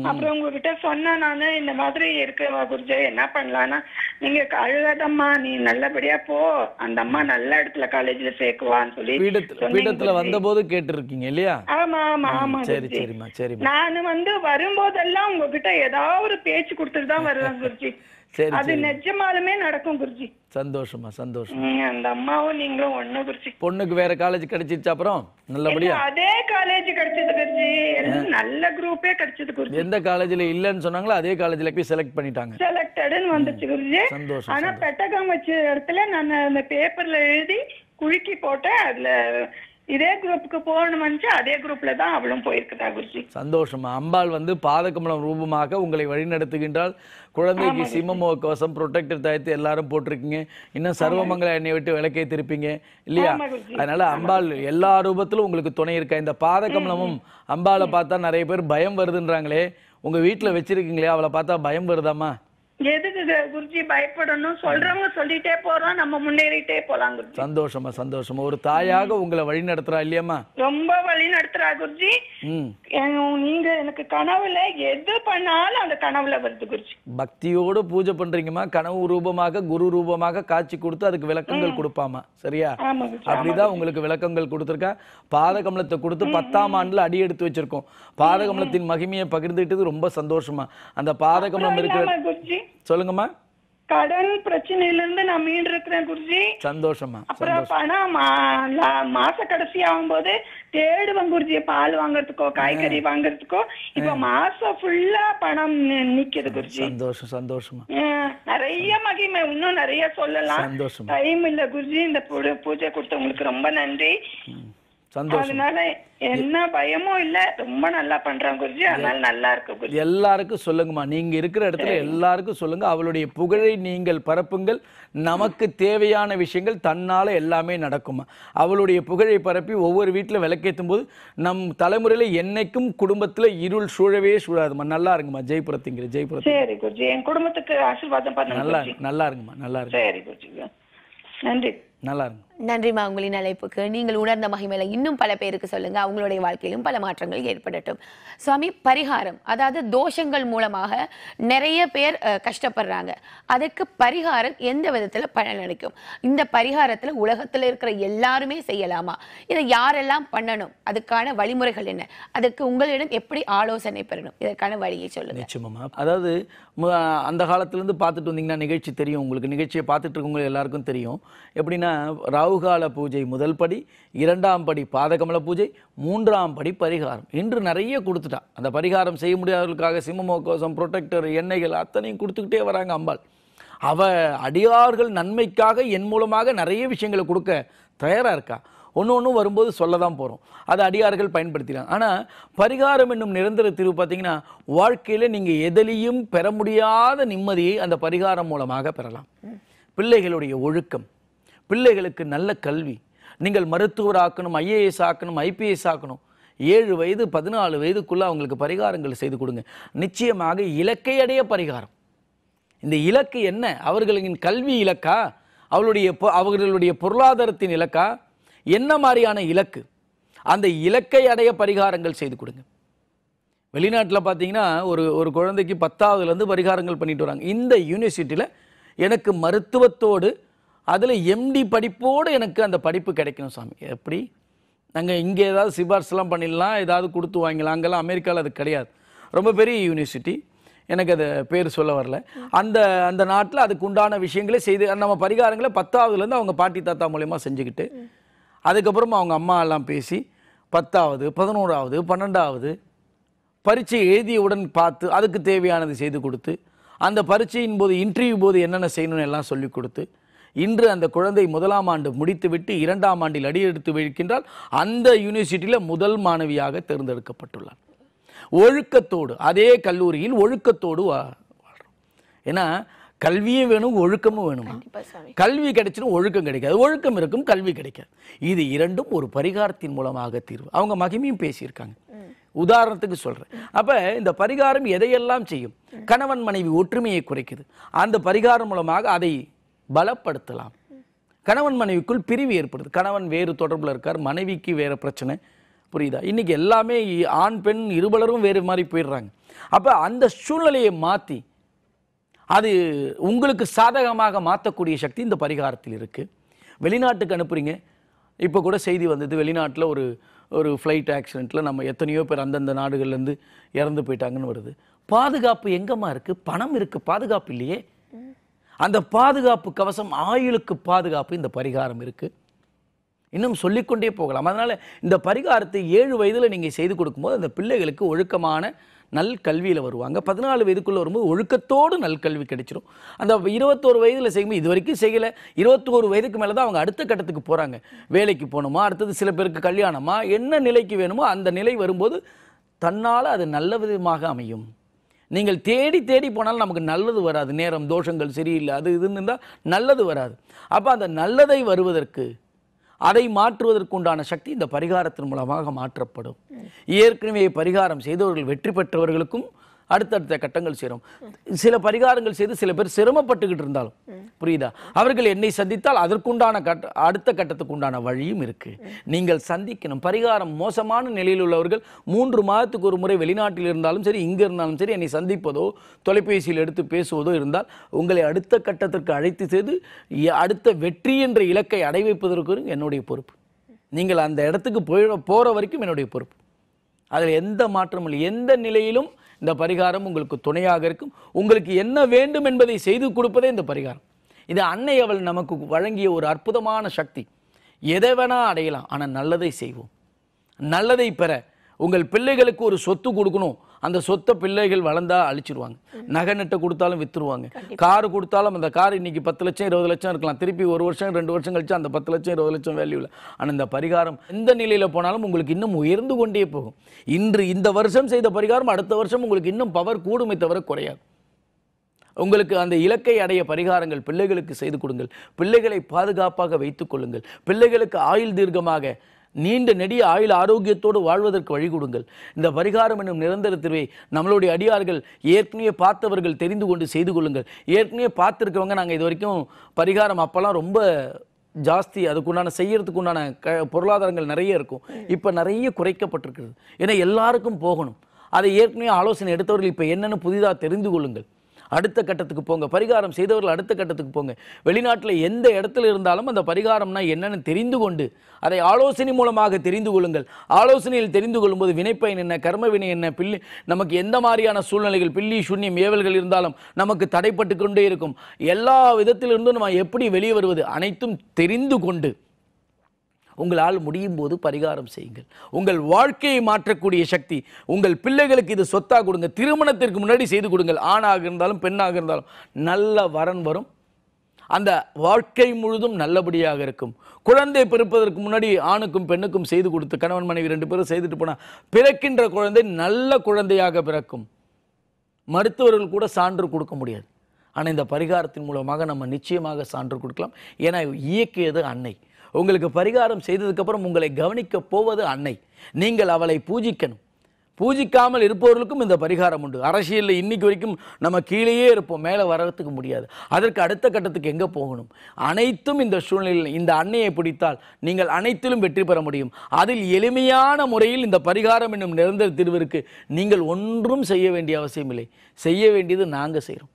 அப்புறம் உங்ககிட்ட சொன்னா நானு இந்த மாதிரி இருக்கவா குருஜி என்ன பண்ணலான்னா, நீங்க அழுகாதம்மா நீ நல்லபடியா போ, அந்த அம்மா நல்ல இடத்துல காலேஜ்ல சேர்க்குவான்னு சொல்லி பீடத்துல வந்த போது கேட்டு இருக்கீங்க இல்லையா? ஆமா ஆமா ஆமா. சரி சரிம்மா சரி. நானு வரும்போதெல்லாம் உங்ககிட்ட ஏதாவது ஒரு பேச்சு கொடுத்துட்டு தான் வருவேன் குருஜி. அது நிஜமாலுமே நடக்கும் குருஜி. சந்தோஷமா சந்தோஷம். அந்த அம்மாவும் நீங்களும் ஒண்ணு குருஜி. பொண்ணுக்கு வேற காலேஜ் கிடைச்சிருச்சு அப்புறம் நல்லபடியா? அதே காலேஜ் கிடைச்சது குருஜி. நல்ல குரூப்பே கிடைச்சது குருஜி. எந்த காலேஜ்ல இல்லன்னு சொன்னாங்களோ அதே காலேஜ்ல போய் செலக்ட் பண்ணிட்டாங்க. செலக்டட்னு வந்துச்சு குருஜி. சந்தோஷம். ஆனா பெட்டகம் வச்ச இடத்துல நான் அந்த பேப்பர்ல எழுதி குலுக்கி போட்டேன். அதுல இதே குரூப்புக்கு போகணும்னு அதே குரூப்ல தான் அவளும் போயிருக்கா குருஜி. சந்தோஷமா. அம்பாள் பாதகமலம் ரூபமாக உங்களை வழிநடத்துகின்றால். குழந்தைக்கு சிம்மமோ கவசம், ப்ரொடெக்டர் தாயத்து எல்லாரும் போட்டிருக்கீங்க. இன்னும் சர்வமங்கல எண்ணெயை விட்டு விளக்கே திருப்பீங்க இல்லையா? அதனால அம்பாள் எல்லா ரூபத்திலும் உங்களுக்கு துணை இருக்கா. இந்த பாதகமலமும் அம்பாளை பார்த்தா நிறைய பேர் பயம் வருதுன்றாங்களே, உங்க வீட்டுல வச்சிருக்கீங்களே, அவளை பார்த்தா பயம் வருதாமா? எதுக்கு குருஜி பயப்படணும்? சொல்றவங்க சொல்லிட்டே போறோம், நம்ம முன்னேறிட்டே போலாம் குருஜி. சந்தோஷமா சந்தோஷமா. ஒரு தாயாக உங்களை வழி நடத்துறா இல்லையாமா? ரொம்ப வழி நடத்துறா குருஜி. நீங்க எனக்கு கனவுல எது பண்ணாலும் அந்த கனவுல வருது குருஜி. பக்தியோடு பூஜை பண்றீங்கம்மா. கனவு ரூபமாக குரு ரூபமாக காட்சி கொடுத்து அதுக்கு விளக்கங்கள் கொடுப்பாமா, சரியா? அப்படிதான் உங்களுக்கு விளக்கங்கள் கொடுத்துருக்கா. பாதகமலத்தை கொடுத்து 10ஆம் ஆண்டுல அடி எடுத்து வச்சிருக்கோம். பாதகமலத்தின் மகிமையை பகிர்ந்துட்டது ரொம்ப சந்தோஷமா. அந்த பாதகமலம் இருக்கிற சொல்லுங்கம்மா. கடன் பிரச்சனையில இருந்து நான் மீண்டு இருக்கிறேன் குருஜி. சந்தோஷமா. அப்புறம் பணம் மாச கடைசி ஆகும்போது தேடுவேன் குருஜி. பால் வாங்குறதுக்கோ காய்கறி வாங்குறதுக்கோ. இப்ப மாசம் ஃபுல்லா பணம் நிக்குது குருஜி. சந்தோஷம் சந்தோஷமா. நிறைய மகிமை, இன்னும் நிறைய சொல்லலாம். டைம் இல்ல குருஜி. இந்த பூஜை கொடுத்தவங்களுக்கு ரொம்ப நன்றி. அதனால என்ன பயமும் இல்ல, ரொம்ப நல்லா பண்றாங்க குருஜி. அதனால நல்லா இருக்கு குருஜி. எல்லாருக்கும் சொல்லுங்கம்மா, நீங்க இருக்கிற இடத்துல எல்லாருக்கும் சொல்லுங்க. அவளுடைய புகழை நீங்கள் பரப்புங்கள். நமக்கு தேவையான விஷயங்கள் தன்னால எல்லாமே நடக்குமா. அவளுடைய புகழை பரப்பி ஒவ்வொரு வீட்டுல விளக்கேற்றும் போது நம் தலைமுறையில என்னைக்கும் குடும்பத்துல இருள் சூழவே சூழாதுமா. நல்லா இருக்குமா. ஜெய்புரத்திங்கிற ஜெய்புரத்தி. சரி குருஜி. என் குடும்பத்துக்கு ஆசீர்வாதம் பண்ணுங்க. நல்லா இருக்குமா. நல்லா இருக்கு. சரி குருஜி. நன்றி. நல்லா இருக்கு. நன்றிமா உங்களின் அழைப்புக்கு. நீங்கள் உணர்ந்த மகிமையில இன்னும் பல பேருக்கு சொல்லுங்க. அவங்களுடைய வாழ்க்கையிலும் பல மாற்றங்கள் ஏற்படட்டும். சுவாமி, பரிகாரம், அதாவது தோஷங்கள் மூலமாக நிறைய பேர் கஷ்டப்படுறாங்க. அதுக்கு பரிகாரம் எந்த விதத்துல பலன் அளிக்கும்? இந்த பரிகாரத்துல உலகத்துல இருக்கிற எல்லாருமே செய்யலாமா? இதை யாரெல்லாம் பண்ணணும்? அதுக்கான வழிமுறைகள் என்ன? அதுக்கு உங்களிடம் எப்படி ஆலோசனை பெறணும்? இதற்கான வழியை சொல்லுங்க. நிச்சயமா. அதாவது அந்த காலத்துல இருந்து பார்த்துட்டு வந்தீங்கன்னா நிகழ்ச்சி தெரியும் உங்களுக்கு. நிகழ்ச்சியை பார்த்துட்டு இருக்கவங்க எல்லாருக்கும் தெரியும். எப்படின்னா ராகுகால பூஜை முதல் படி, 2ஆம் படி பாதகமல பூஜை, 3ஆம் படி பரிகாரம். இன்று நிறைய கொடுத்துட்டா. அந்த பரிகாரம் செய்ய முடியாதவர்களுக்காக சிம்மமோகோசம், ப்ரொடெக்டர், எண்ணெய்கள் அத்தனையும் கொடுத்துக்கிட்டே வராங்க அம்பாள். அவ அடியார்கள் நன்மைக்காக என் மூலமாக நிறைய விஷயங்களை கொடுக்க தயாரா இருக்கா. ஒன்று வரும்போது சொல்ல தான் போகிறோம். அதை அடியார்கள் பயன்படுத்தினாங்க. ஆனால் பரிகாரம் என்னும் நிரந்தர தீர்வு பார்த்தீங்கன்னா வாழ்க்கையில் நீங்கள் எதிலையும் பெற முடியாத நிம்மதியை அந்த பரிகாரம் மூலமாக பெறலாம். பிள்ளைகளுடைய ஒழுக்கம், பிள்ளைகளுக்கு நல்ல கல்வி, நீங்கள் மருத்துவர் ஆக்கணும், IAS ஆக்கணும், IPS ஆக்கணும், 7 வயது 14 வயதுக்குள்ளே அவங்களுக்கு பரிகாரங்கள் செய்து கொடுங்க. நிச்சயமாக இலக்கை அடைய பரிகாரம். இந்த இலக்கு என்ன? அவர்களின் கல்வி இலக்கா? அவர்களுடைய பொருளாதாரத்தின் இலக்கா? என்ன மாதிரியான இலக்கு? அந்த இலக்கை அடைய பரிகாரங்கள் செய்து கொடுங்க. வெளிநாட்டில் பார்த்தீங்கன்னா ஒரு குழந்தைக்கு 10ஆவதுலேருந்து பரிகாரங்கள் பண்ணிட்டு வராங்க. இந்த யூனிவர்சிட்டியில் எனக்கு மருத்துவத்தோடு அதில் எம்டி படிப்போடு எனக்கு அந்த படிப்பு கிடைக்கணும் சாமி. எப்படி நாங்கள் இங்கே ஏதாவது சிபார்சுலாம் பண்ணிடலாம், ஏதாவது கொடுத்து வாங்கலாம். அங்கெல்லாம் அமெரிக்காவில் அது கிடையாது. ரொம்ப பெரிய யூனிவர்சிட்டி, எனக்கு அது பேர் சொல்ல வரல. அந்த நாட்டில் அதுக்கு உண்டான விஷயங்களே செய்து நம்ம பரிகாரங்களை 10ஆவதுலேருந்து அவங்க பாட்டி தாத்தா மூலயமா செஞ்சுக்கிட்டு, அதுக்கப்புறமா அவங்க அம்மா எல்லாம் பேசி 10ஆவது 11ஆவது 12ஆவது பரீட்சை எழுதியவுடன் பார்த்து அதுக்கு தேவையானது செய்து கொடுத்து, அந்த பரீட்சையின் போது இன்டர்வியூ போது என்னென்ன செய்யணும்னு எல்லாம் சொல்லிக் கொடுத்து, இன்று அந்த குழந்தை 1ஆம் ஆண்டு முடித்துவிட்டு 2ஆம் ஆண்டில் அடியெடுத்து வைக்கின்றால் அந்த யூனிவர்சிட்டியில் முதல் மாணவியாக தேர்ந்தெடுக்கப்பட்டுள்ளார். ஒழுக்கத்தோடு அதே கல்லூரியில் ஒழுக்கத்தோடு வாழ்றோம். ஏன்னா கல்வியும் வேணும், ஒழுக்கமும் வேணும். கல்வி கிடைச்சிடும், ஒழுக்கம் கிடைக்காது. ஒழுக்கம் இருக்கும், கல்வி கிடைக்காது. இது இரண்டும் ஒரு பரிகாரத்தின் மூலமாக தீர்வு. அவங்க மகிமையும் பேசியிருக்காங்க. உதாரணத்துக்கு சொல்றேன். அப்ப இந்த பரிகாரம் எதையெல்லாம் செய்யும்? கணவன் மனைவி ஒற்றுமையை குறைக்குது. அந்த பரிகாரம் மூலமாக அதை பலப்படுத்தலாம். கணவன் மனைவிக்குள் பிரிவு ஏற்படுது. கணவன் வேறு தொடர்பில் இருக்கார், மனைவிக்கு வேற பிரச்சனை. புரியுதா? இன்னைக்கு எல்லாமே ஆண் பெண் இருபலரும் வேறு மாதிரி போயிடுறாங்க. அப்ப அந்த சூழ்நிலையை மாற்றி அது உங்களுக்கு சாதகமாக மாற்றக்கூடிய சக்தி இந்த பரிகாரத்தில் இருக்கு. வெளிநாட்டுக்கு அனுப்புறீங்க. இப்போ கூட செய்தி வந்தது, வெளிநாட்டில் ஒரு ஃப்ளைட் ஆக்சிடெண்ட்டில் நம்ம எத்தனையோ பேர் அந்தந்த நாடுகள்லேருந்து இறந்து போயிட்டாங்கன்னு வருது. பாதுகாப்பு எங்கம்மா இருக்குது? பணம் இருக்குது, பாதுகாப்பு இல்லையே. அந்த பாதுகாப்பு கவசம், ஆயுளுக்கு பாதுகாப்பு இந்த பரிகாரம் இருக்குது. இன்னும் சொல்லிக்கொண்டே போகலாம். அதனால் இந்த பரிகாரத்தை 7 வயதில் நீங்கள் செய்து கொடுக்கும்போது அந்த பிள்ளைகளுக்கு ஒழுக்கமான நல் கல்வியில் வருவாங்க. 14 வயதுக்குள்ளே வரும்போது ஒழுக்கத்தோடு நல் கல்வி கிடைச்சிரும். அந்த 21 வயதில் செய்யும்போது இது வரைக்கும் செய்யலை, 21 வயதுக்கு மேலே தான் அவங்க அடுத்த கட்டத்துக்கு போகிறாங்க. வேலைக்கு போகணுமா, அடுத்தது சில பேருக்கு கல்யாணமா, என்ன நிலைக்கு வேணுமோ அந்த நிலை வரும்போது தன்னால் அது நல்ல விதமாக அமையும். நீங்கள் தேடி தேடி போனாலும் நமக்கு நல்லது வராது. நேரம் தோஷங்கள் சரியில்லை, அது இதுன்னு இருந்தால் நல்லது வராது. அப்போ அந்த நல்லதை வருவதற்கு, அதை மாற்றுவதற்கு உண்டான சக்தி இந்த பரிகாரத்தின் மூலமாக மாற்றப்படும். ஏற்கனவே பரிகாரம் செய்தவர்கள் வெற்றி பெற்றவர்களுக்கும் அடுத்தடுத்த கட்டங்கள் சேரும். சில பரிகாரங்கள் செய்து சில பேர் சிரமப்பட்டுக்கிட்டு இருந்தாலும், புரியுதா, அவர்கள் என்னை சந்தித்தால் அதற்குண்டான அடுத்த கட்டத்துக்கு உண்டான வழியும் இருக்கு. நீங்கள் சந்திக்கணும். பரிகாரம் மோசமான நிலையில் உள்ளவர்கள் 3 மாதத்துக்கு ஒரு முறை வெளிநாட்டில் இருந்தாலும் சரி, இங்கே இருந்தாலும் சரி, என்னை சந்திப்பதோ தொலைபேசியில் எடுத்து பேசுவதோ இருந்தால் உங்களை அடுத்த கட்டத்திற்கு அழைத்து செய்து அடுத்த வெற்றி என்ற இலக்கை அடைவைப்பதற்கு என்னுடைய பொறுப்பு. நீங்கள் அந்த இடத்துக்கு போகிற வரைக்கும் என்னுடைய பொறுப்பு. அதில் எந்த மாற்றமும் இல்லை. எந்த நிலையிலும் இந்த பரிகாரம் உங்களுக்கு துணையாக இருக்கும். உங்களுக்கு என்ன வேண்டும் என்பதை செய்து கொடுப்பதே இந்த பரிகாரம். இது அன்னை அவள் நமக்கு வழங்கிய ஒரு அற்புதமான சக்தி. எதை வேணா அடையலாம், ஆனால் நல்லதை செய்வோம். நல்லதை பெற உங்கள் பிள்ளைகளுக்கு ஒரு சொத்து கொடுக்கணும். அந்த சொத்தை பிள்ளைகள் வளர்ந்தா அழிச்சிருவாங்க. நகை நட்டை கொடுத்தாலும் வித்துருவாங்க. கார் கொடுத்தாலும் அந்த கார் இன்னைக்கு 10 லட்சம் 20 லட்சம் இருக்கலாம். திருப்பி 1 வருஷம் 2 வருஷம் கழிச்சு அந்த 10 லட்சம் 20 லட்சம் வேல்யூ இல்லை. ஆனால் இந்த பரிகாரம் எந்த நிலையில் போனாலும் உங்களுக்கு இன்னும் உயர்ந்து கொண்டே போகும். இன்று இந்த வருஷம் செய்த பரிகாரம் அடுத்த வருஷம் உங்களுக்கு இன்னும் பவர் கூடுமே தவிர குறையாது. உங்களுக்கு அந்த இலக்கை அடைய பரிகாரங்கள் பிள்ளைகளுக்கு செய்து கொடுங்கள். பிள்ளைகளை பாதுகாப்பாக வைத்துக் கொள்ளுங்கள். பிள்ளைகளுக்கு ஆயுள் தீர்க்கமாக நீண்ட நெடிய ஆயுள் ஆரோக்கியத்தோடு வாழ்வதற்கு வழி கொடுங்கள். இந்த பரிகாரம் என்னும் நிரந்தர தீர்வை நம்மளுடைய அடியார்கள் ஏற்கனவே பார்த்தவர்கள் தெரிந்து கொண்டு செய்து கொள்ளுங்கள். ஏற்கனவே பார்த்துருக்கவங்க, நாங்கள் இது வரைக்கும் பரிகாரம் அப்போல்லாம் ரொம்ப ஜாஸ்தி, அதுக்குண்டான செய்யறதுக்கு உண்டான பொருளாதாரங்கள் நிறைய இருக்கும். இப்போ நிறைய குறைக்கப்பட்டிருக்கிறது. ஏன்னா எல்லாருக்கும் போகணும். அதை ஏற்கனவே ஆலோசனை எடுத்தவர்கள் இப்போ என்னென்னு புதிதாக தெரிந்து கொள்ளுங்கள். அடுத்த கட்டத்துக்கு போங்க. பரிகாரம் செய்தவர்கள் அடுத்த கட்டத்துக்கு போங்க. வெளிநாட்டில் எந்த இடத்துல இருந்தாலும் அந்த பரிகாரம்னா என்னன்னு தெரிந்து கொண்டு அதை ஆலோசனை மூலமாக தெரிந்து கொள்ளுங்கள். ஆலோசனையில் தெரிந்து கொள்ளும்போது வினைப்பயன் என்ன, கர்ம வினை என்ன, பில்லி நமக்கு எந்த மாதிரியான சூழ்நிலைகள், பில்லி சூன்யம் ஏவல்கள் இருந்தாலும் நமக்கு தடைப்பட்டு கொண்டே இருக்கும். எல்லா விதத்திலிருந்தும் நம்ம எப்படி வெளியே வருவது அனைத்தும் தெரிந்து கொண்டு உங்களால் முடியும் போது பரிகாரம் செய்யுங்கள். உங்கள் வாழ்க்கையை மாற்றக்கூடிய சக்தி. உங்கள் பிள்ளைகளுக்கு இது சொத்தாக கொடுங்க. திருமணத்திற்கு முன்னாடி செய்து கொடுங்கள். ஆணாக இருந்தாலும் பெண்ணாக இருந்தாலும் நல்ல வரன் வரும். அந்த வாழ்க்கை முழுதும் நல்லபடியாக இருக்கும். குழந்தை பிறப்பதற்கு முன்னாடி ஆணுக்கும் பெண்ணுக்கும் செய்து கொடுத்து கணவன் மனைவி 2 பேரும் செய்துட்டு போனால் பிறக்கின்ற குழந்தை நல்ல குழந்தையாக பிறக்கும். மருத்துவர்கள் கூட சான்று கொடுக்க முடியாது. ஆனால் இந்த பரிகாரத்தின் மூலமாக நம்ம நிச்சயமாக சான்று கொடுக்கலாம். ஏன்னா இயக்கியது அன்னை. உங்களுக்கு பரிகாரம் செய்ததுக்கப்புறம் உங்களை கவனிக்க போவது அன்னை. நீங்கள் அவளை பூஜிக்கணும். பூஜிக்காமல் இருப்பவர்களுக்கும் இந்த பரிகாரம் உண்டு. அரசியலில் இன்னைக்கு வரைக்கும் நம்ம கீழேயே இருப்போம், மேலே வரத்துக்கு முடியாது. அதற்கு அடுத்த கட்டத்துக்கு எங்கே போகணும்? அனைத்தும் இந்த சூழ்நிலையில் இந்த அன்னையை பிடித்தால் நீங்கள் அனைத்திலும் வெற்றி பெற முடியும். அதில் எளிமையான முறையில் இந்த பரிகாரம் என்னும் நிரந்தர தீர்விற்கு நீங்கள் ஒன்றும் செய்ய வேண்டிய அவசியம் இல்லை. செய்ய வேண்டியது நாங்கள் செய்கிறோம்.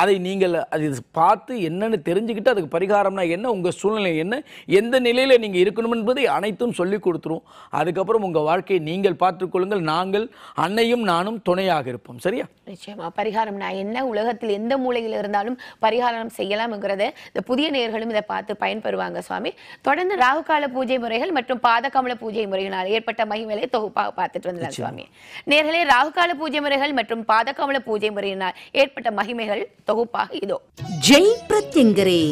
அதை நீங்கள் அது பார்த்து என்னென்னு தெரிஞ்சுக்கிட்டு அதுக்கு பரிகாரம்னா என்ன, உங்கள் சூழ்நிலை என்ன, எந்த நிலையில் நீங்கள் இருக்கணும் என்பதை அனைத்தும் சொல்லி கொடுத்துருவோம். அதுக்கப்புறம் உங்கள் வாழ்க்கையை நீங்கள் பார்த்துக்கொள்ளுங்கள். நாங்கள் அன்னையும் நானும் துணையாக இருப்போம். சரியா? நிச்சயமா. பரிகாரம்னா என்ன, உலகத்தில் எந்த மூலையில் இருந்தாலும் பரிகாரம் செய்யலாம்ங்கிறத இந்த புதிய நேயர்களும் இதை பார்த்து பயன்பெறுவாங்க சுவாமி. தொடர்ந்து ராகுகால பூஜை முறைகள் மற்றும் பாதகமல பூஜை முறைகளால் ஏற்பட்ட மகிமைகளை தொகுப்பாக பார்த்துட்டு வந்தாங்க சுவாமி. நேயர்களே, ராகுகால பூஜை முறைகள் மற்றும் பாதகமல பூஜை முறையினால் ஏற்பட்ட மகிமைகள் தொகுப்பாக இதோ. ஜெய் பிரத்யங்கரே,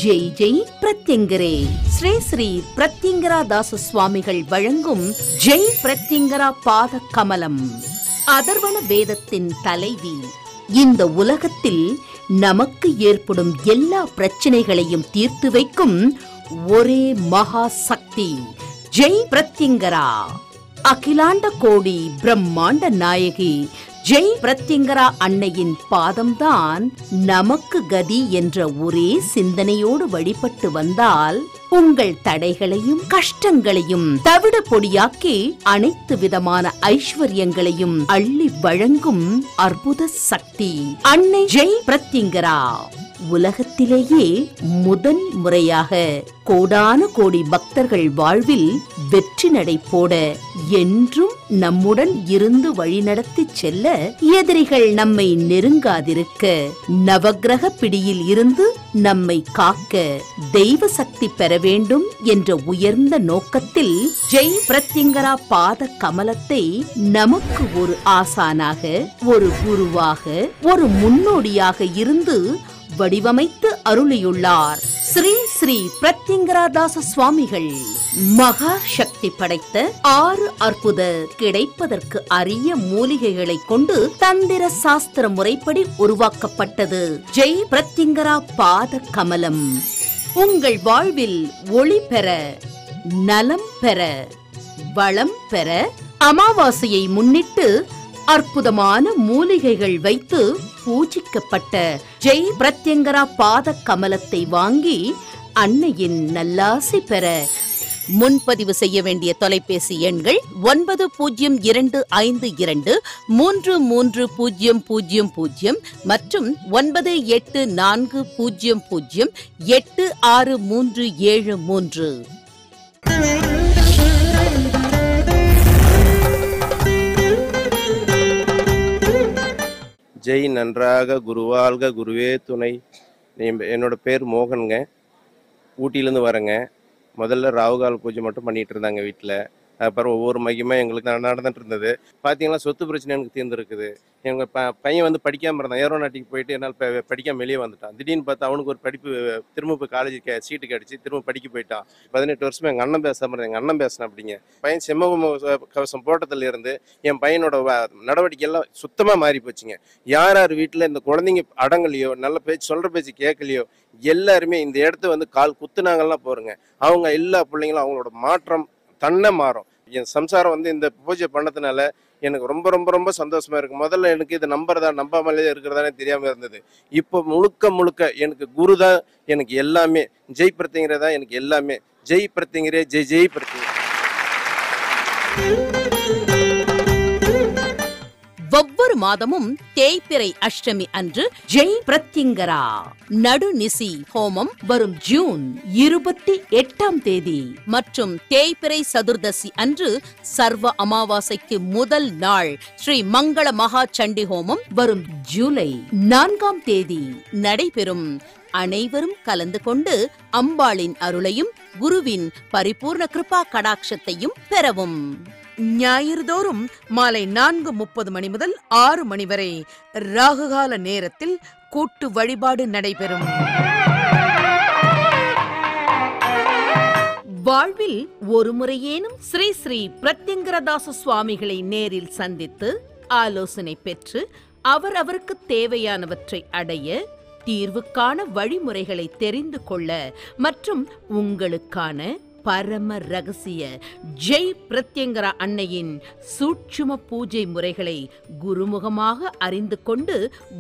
ஜெய் ஜெய் பிரத்யங்கரே. ஸ்ரீ ஸ்ரீ பிரத்யங்கரா தாச சுவாமிகள் வழங்கும் ஜெய் பிரத்யங்கரா பாத கமலம். அதர்வண வேதத்தின் தலைவி. இந்த உலகத்தில் நமக்கு ஏற்படும் எல்லா பிரச்சனைகளையும் தீர்த்து வைக்கும் ஒரே மகா சக்தி ஜெய் பிரத்யங்கரா. அகிலாண்ட கோடி பிரம்மாண்ட நாயகி ஜெய் பிரத்யங்கரா அன்னையின் பாதம்தான் நமக்கு கதி என்ற ஒரே சிந்தனையோடு வழிபட்டு வந்தால் உங்கள் தடைகளையும் கஷ்டங்களையும் தவிட பொடியாக்கி அனைத்து விதமான ஐஸ்வர்யங்களையும் அள்ளி வழங்கும் அற்புத சக்தி அன்னை ஜெய் பிரத்யங்கரா. உலகத்திலேயே முதன் முறையாக கோடான கோடி பக்தர்கள் வாழ்வில் வெற்றி நடை போட என்றும் நம்முடன் இருந்து வழிநடத்தி செல்ல, எதிரிகள் நம்மை நெருங்காதிருக்க, நவக்கிரக பிடியில் இருந்து நம்மை காக்க தெய்வ சக்தி பெற வேண்டும் என்ற உயர்ந்த நோக்கத்தில் ஜெய் பிரத்யங்கரா பாத கமலத்தை நமக்கு ஒரு ஆசானாக, ஒரு குருவாக, ஒரு முன்னோடியாக இருந்து வடிவமைத்து அருளியுள்ளார் ஸ்ரீ ஸ்ரீ பிரத்யங்கரா தாச சுவாமிகள். மகா சக்தி படைத்த 6 அற்புத கிடைப்பதற்கு அரிய மூலிகைகளை கொண்டு தந்திர சாஸ்திர முறைப்படி உருவாக்கப்பட்டது ஜெய் பிரத்யங்கரா பாத கமலம். உங்கள் வாழ்வில் ஒளி பெற, நலம் பெற, வளம் பெற அமாவாசையை முன்னிட்டு அற்புதமான மூலிகைகள் வைத்து பூஜிக்கப்பட்ட ஜெய் பிரத்யங்கரா பாத கமலத்தை வாங்கி அன்னையின் நல்லாசி பெற முன்பதிவு செய்ய வேண்டிய தொலைபேசி எண்கள் 9025233000 மற்றும் 9840086373. ஜெய் நன்றாக குருவாழ்க குருவே துணை. என்னோட பேர் மோகனுங்க, ஊட்டியிலேருந்து வரேங்க. முதல்ல ராகுகால பூஜை மட்டும் பண்ணிகிட்டு இருந்தாங்க வீட்டில். அப்புறம் ஒவ்வொரு மகிமை எங்களுக்கு நடந்துட்டு இருந்தது. பார்த்தீங்கன்னா சொத்து பிரச்சனை எனக்கு தீர்ந்துருக்குது. எங்கள் பையன் வந்து படிக்காமல் இருந்தான், ஏரோநாட்டிக்கு போயிட்டு என்னால் படிக்காமல் வெளியே வந்துட்டான். திடீர்னு பார்த்தா அவனுக்கு ஒரு படிப்பு திரும்ப போய் காலேஜுக்கு சீட்டு கிடச்சி திரும்ப படிக்க போயிட்டான். 18 வருஷமா எங்கள் அண்ணன் பேசாமல் இருந்தேன். எங்கள் அண்ணன் பேசினேன் அப்படிங்க. பையன் செம்ம கவசம் போட்டதுல இருந்து என் பையனோட நடவடிக்கை எல்லாம் சுத்தமாக மாறி போச்சுங்க. யார் யார் வீட்டில் இந்த குழந்தைங்க அடங்கலையோ, நல்ல பேச்சு சொல்கிற பேச்சு கேட்கலையோ, எல்லாருமே இந்த இடத்த வந்து கால் குத்துனாங்கலாம் போருங்க. அவங்க எல்லா பிள்ளைங்களும் அவங்களோட மாற்றம் தன்னை மாறும். என் சம்சாரம் வந்து இந்த பூஜை பண்ணதுனால எனக்கு ரொம்ப ரொம்ப ரொம்ப சந்தோஷமா இருக்கு. முதல்ல எனக்கு இது நம்புறதா நம்பாமலே இருக்கிறதானே தெரியாம இருந்தது. இப்போ முழுக்க முழுக்க எனக்கு குரு தான் எனக்கு எல்லாமே. ஜெய் பிரத்யங்கரே தான் எனக்கு எல்லாமே. ஜெய் பிரத்யங்கரே, ஜெய் ஜெய் பிரத்யங்கரே. ஒவ்வொரு மாதமும் தேய்பிறை அஷ்டமி அன்று ஜெய் பிரத்யங்கரா நடுநிசி ஹோமம் வரும் ஜூன் 28ஆம் தேதி மற்றும் தேய்பிறை சதுர்தசி அன்று சர்வ அமாவாசைக்கு முதல் நாள் ஸ்ரீ மங்கள மகா சண்டி ஹோமம் வரும் ஜூலை 4ஆம் தேதி நடைபெறும். அனைவரும் கலந்து கொண்டு அம்பாளின் அருளையும் குருவின் பரிபூர்ண கிருபா கடாட்சத்தையும் பெறவும். ஞாயிறுதோறும் மாலை 4:30 மணி முதல் 6 மணி வரை ராகுகால நேரத்தில் கூட்டு வழிபாடு நடைபெறும். வாழ்வில் ஒரு முறையேனும் ஸ்ரீ ஸ்ரீ பிரத்யங்கரதாச சுவாமிகளை நேரில் சந்தித்து ஆலோசனை பெற்று அவருக்கு தேவையானவற்றை அடைய, தீர்வுக்கான வழிமுறைகளை தெரிந்து கொள்ள மற்றும் உங்களுக்கான பரம ரகசிய ஜெய் பிரத்யங்கரா அன்னையின் சூட்சும பூஜை முறைகளை குருமுகமாக அறிந்து கொண்டு